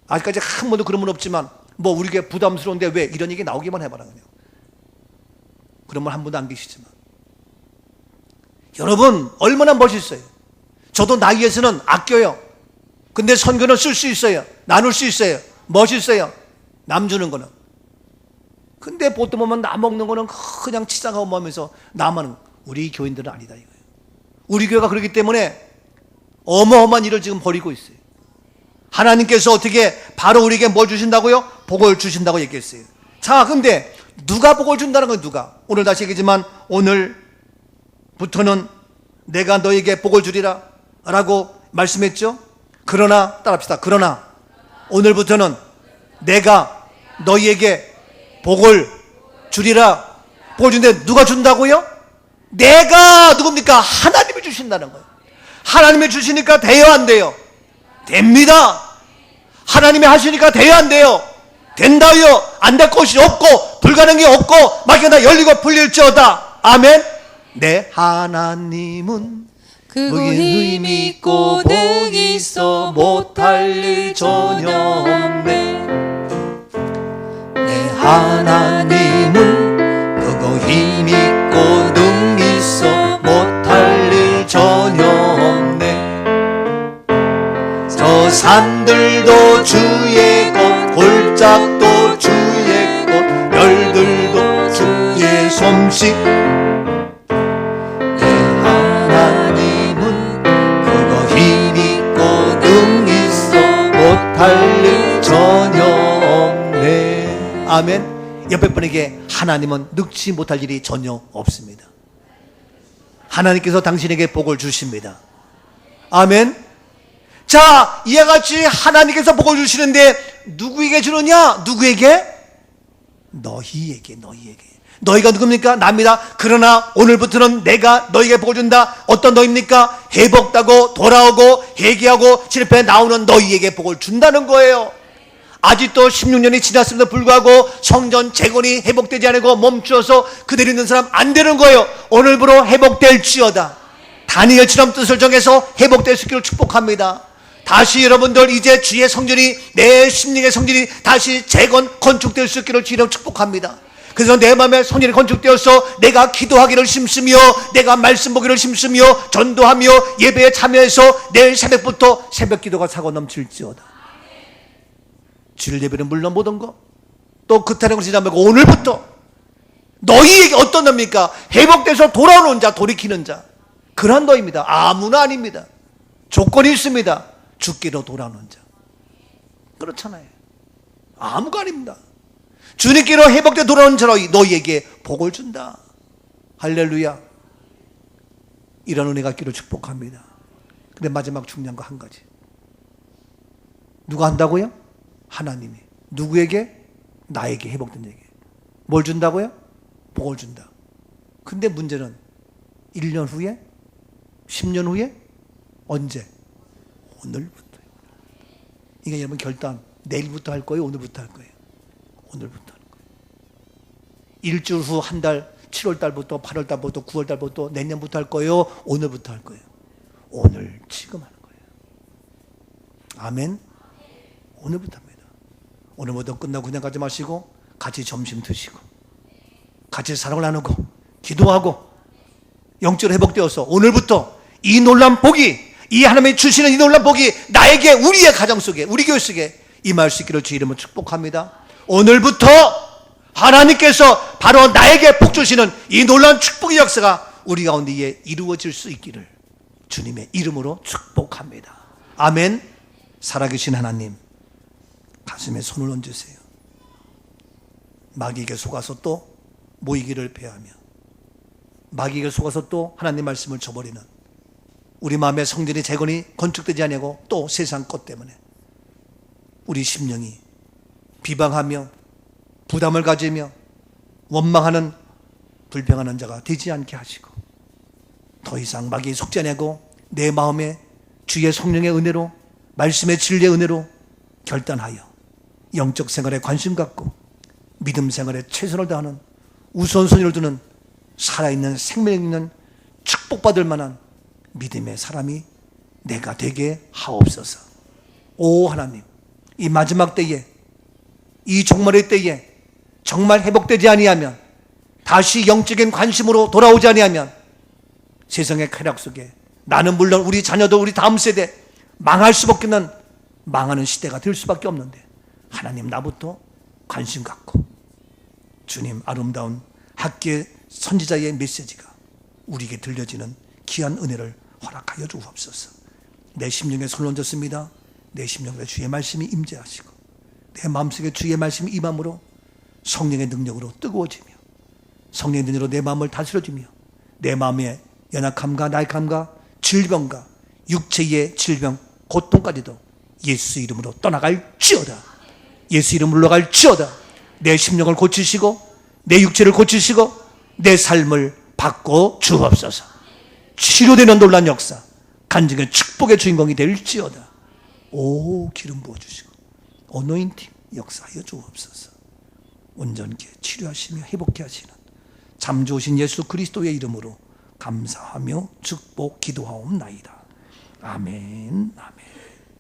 아직까지 한 번도 그런 분 없지만 뭐 우리 교회 부담스러운데 왜 이런 얘기 나오기만 해봐라 그냥. 그런 분 한 분도 안 계시지만 여러분 얼마나 멋있어요. 저도 나이에서는 아껴요. 근데 선교는 쓸 수 있어요. 나눌 수 있어요. 멋있어요. 남 주는 거는. 근데 보통 보면 나 먹는 거는 그냥 치장하고 하면서 나만 우리 교인들은 아니다 이거예요. 우리 교회가 그렇기 때문에 어마어마한 일을 지금 벌이고 있어요. 하나님께서 어떻게 바로 우리에게 뭘 주신다고요? 복을 주신다고 얘기했어요. 자, 근데 누가 복을 준다는 건 누가? 오늘 다시 얘기지만 오늘부터는 내가 너에게 복을 주리라 라고 말씀했죠. 그러나 따라합시다. 그러나 오늘부터는 내가 너희에게 복을 주리라. 복을 주는데 누가 준다고요? 내가 누굽니까? 하나님이 주신다는 거예요. 하나님이 주시니까 돼요 안 돼요? 됩니다. 하나님이 하시니까 돼요 안 돼요? 된다요. 안 될 것이 없고 불가능이 없고 막연하 열리고 풀릴지어다. 아멘. 내 하나님은 그의 힘이 있고 능이 있어 못할 일 전혀 없네. 내 하나님은 그거 힘 있고 능이 있어 못할 산들도 주의 것, 골짜기도 주의 것, 별들도 주의 솜씨. 내 하나님은 그거 힘 있고 능 있어 못할 일 전혀 없네. 아멘. 옆에 분에게 하나님은 늙지 못할 일이 전혀 없습니다. 하나님께서 당신에게 복을 주십니다. 아멘. 자, 이와 같이 하나님께서 복을 주시는데 누구에게 주느냐? 누구에게? 너희에게. 너희가 누굽니까? 나입니다. 그러나 오늘부터는 내가 너희에게 복을 준다. 어떤 너희입니까? 회복되고 돌아오고 회개하고 실패 나오는 너희에게 복을 준다는 거예요. 아직도 16년이 지났음에도 불구하고 성전 재건이 회복되지 않고 멈추어서 그대로 있는 사람 안 되는 거예요. 오늘부로 회복될지어다. 다니엘처럼 뜻을 정해서 회복될 수 있기를 축복합니다. 다시 여러분들 이제 주의 성전이, 내 심령의 성전이 다시 재건 건축될 수 있기를 주의로 축복합니다. 그래서 내 마음에 성전이 건축되어서 내가 기도하기를 힘쓰며 내가 말씀 보기를 힘쓰며 전도하며 예배에 참여해서 내일 새벽부터 새벽 기도가 차고 넘칠지어다. 주일 예배는 물론 모든 거, 또 그타는 것이지 말고 오늘부터 너희에게 어떤 놈입니까? 회복돼서 돌아오는 자, 돌이키는 자, 그런 너입니다. 아무나 아닙니다. 조건이 있습니다. 죽기로 돌아오는 자. 그렇잖아요. 아무가 아닙니다. 주님께로 회복돼 돌아오는 자 너희에게 복을 준다. 할렐루야. 이런 은혜가 있기를 축복합니다. 근데 마지막 중요한 거 한 가지. 누가 한다고요? 하나님이. 누구에게? 나에게 회복된 자에게. 뭘 준다고요? 복을 준다. 근데 문제는 1년 후에? 10년 후에? 언제? 오늘부터. 이게 여러분 결단. 내일부터 할 거예요? 오늘부터 할 거예요? 오늘부터 하는 거예요. 일주일 후 한 달, 7월 달부터 8월 달부터 9월 달부터 내년부터 할 거예요? 오늘부터 할 거예요? 오늘 지금 하는 거예요. 아멘. 오늘부터 합니다. 오늘부터 끝나고 그냥 가지 마시고 같이 점심 드시고 같이 사랑을 나누고 기도하고 영적으로 회복되어서 오늘부터 이 놀란 복이, 이 하나님이 주시는 이 놀란 복이 나에게, 우리의 가정 속에, 우리 교회 속에 임할 수 있기를 주 이름으로 축복합니다. 오늘부터 하나님께서 바로 나에게 복 주시는 이 놀라운 축복의 역사가 우리 가운데 이루어질 수 있기를 주님의 이름으로 축복합니다. 아멘. 살아계신 하나님, 가슴에 손을 얹으세요. 마귀에게 속아서 또 모이기를 배하며 마귀에게 속아서 또 하나님 말씀을 저버리는 우리 마음의 성전의 재건이 건축되지 아니하고 또 세상 것 때문에 우리 심령이 비방하며 부담을 가지며 원망하는 불평하는 자가 되지 않게 하시고 더 이상 마귀에 속지 아니하고 내 마음에 주의 성령의 은혜로, 말씀의 진리의 은혜로 결단하여 영적 생활에 관심 갖고 믿음 생활에 최선을 다하는 우선순위를 두는 살아있는 생명 있는 축복받을 만한 믿음의 사람이 내가 되게 하옵소서. 오 하나님, 이 마지막 때에, 이 종말의 때에 정말 회복되지 아니하면, 다시 영적인 관심으로 돌아오지 아니하면 세상의 쾌락 속에 나는 물론 우리 자녀도 우리 다음 세대 망할 수밖에 없는 망하는 시대가 될 수밖에 없는데 하나님 나부터 관심 갖고 주님 아름다운 학계 선지자의 메시지가 우리에게 들려지는 귀한 은혜를 허락하여 주옵소서. 내 심령에 손을 얹었습니다. 내 심령에 주의 말씀이 임재하시고 내 마음속에 주의 말씀이 임함으로 성령의 능력으로 뜨거워지며 성령의 능력으로 내 마음을 다스려주며 내 마음의 연약함과 나약함과 질병과 육체의 질병, 고통까지도 예수 이름으로 떠나갈지어다. 예수 이름으로 물러갈지어다. 내 심령을 고치시고 내 육체를 고치시고 내 삶을 바꿔 주옵소서. 치료되는 놀란 역사, 간증의 축복의 주인공이 될지어다. 오, 기름 부어주시고 어노인팅 역사하여 주옵소서. 온전케 치료하시며 회복케 하시는 참 좋으신 예수 그리스도의 이름으로 감사하며 축복 기도하옵나이다. 아멘. 아멘.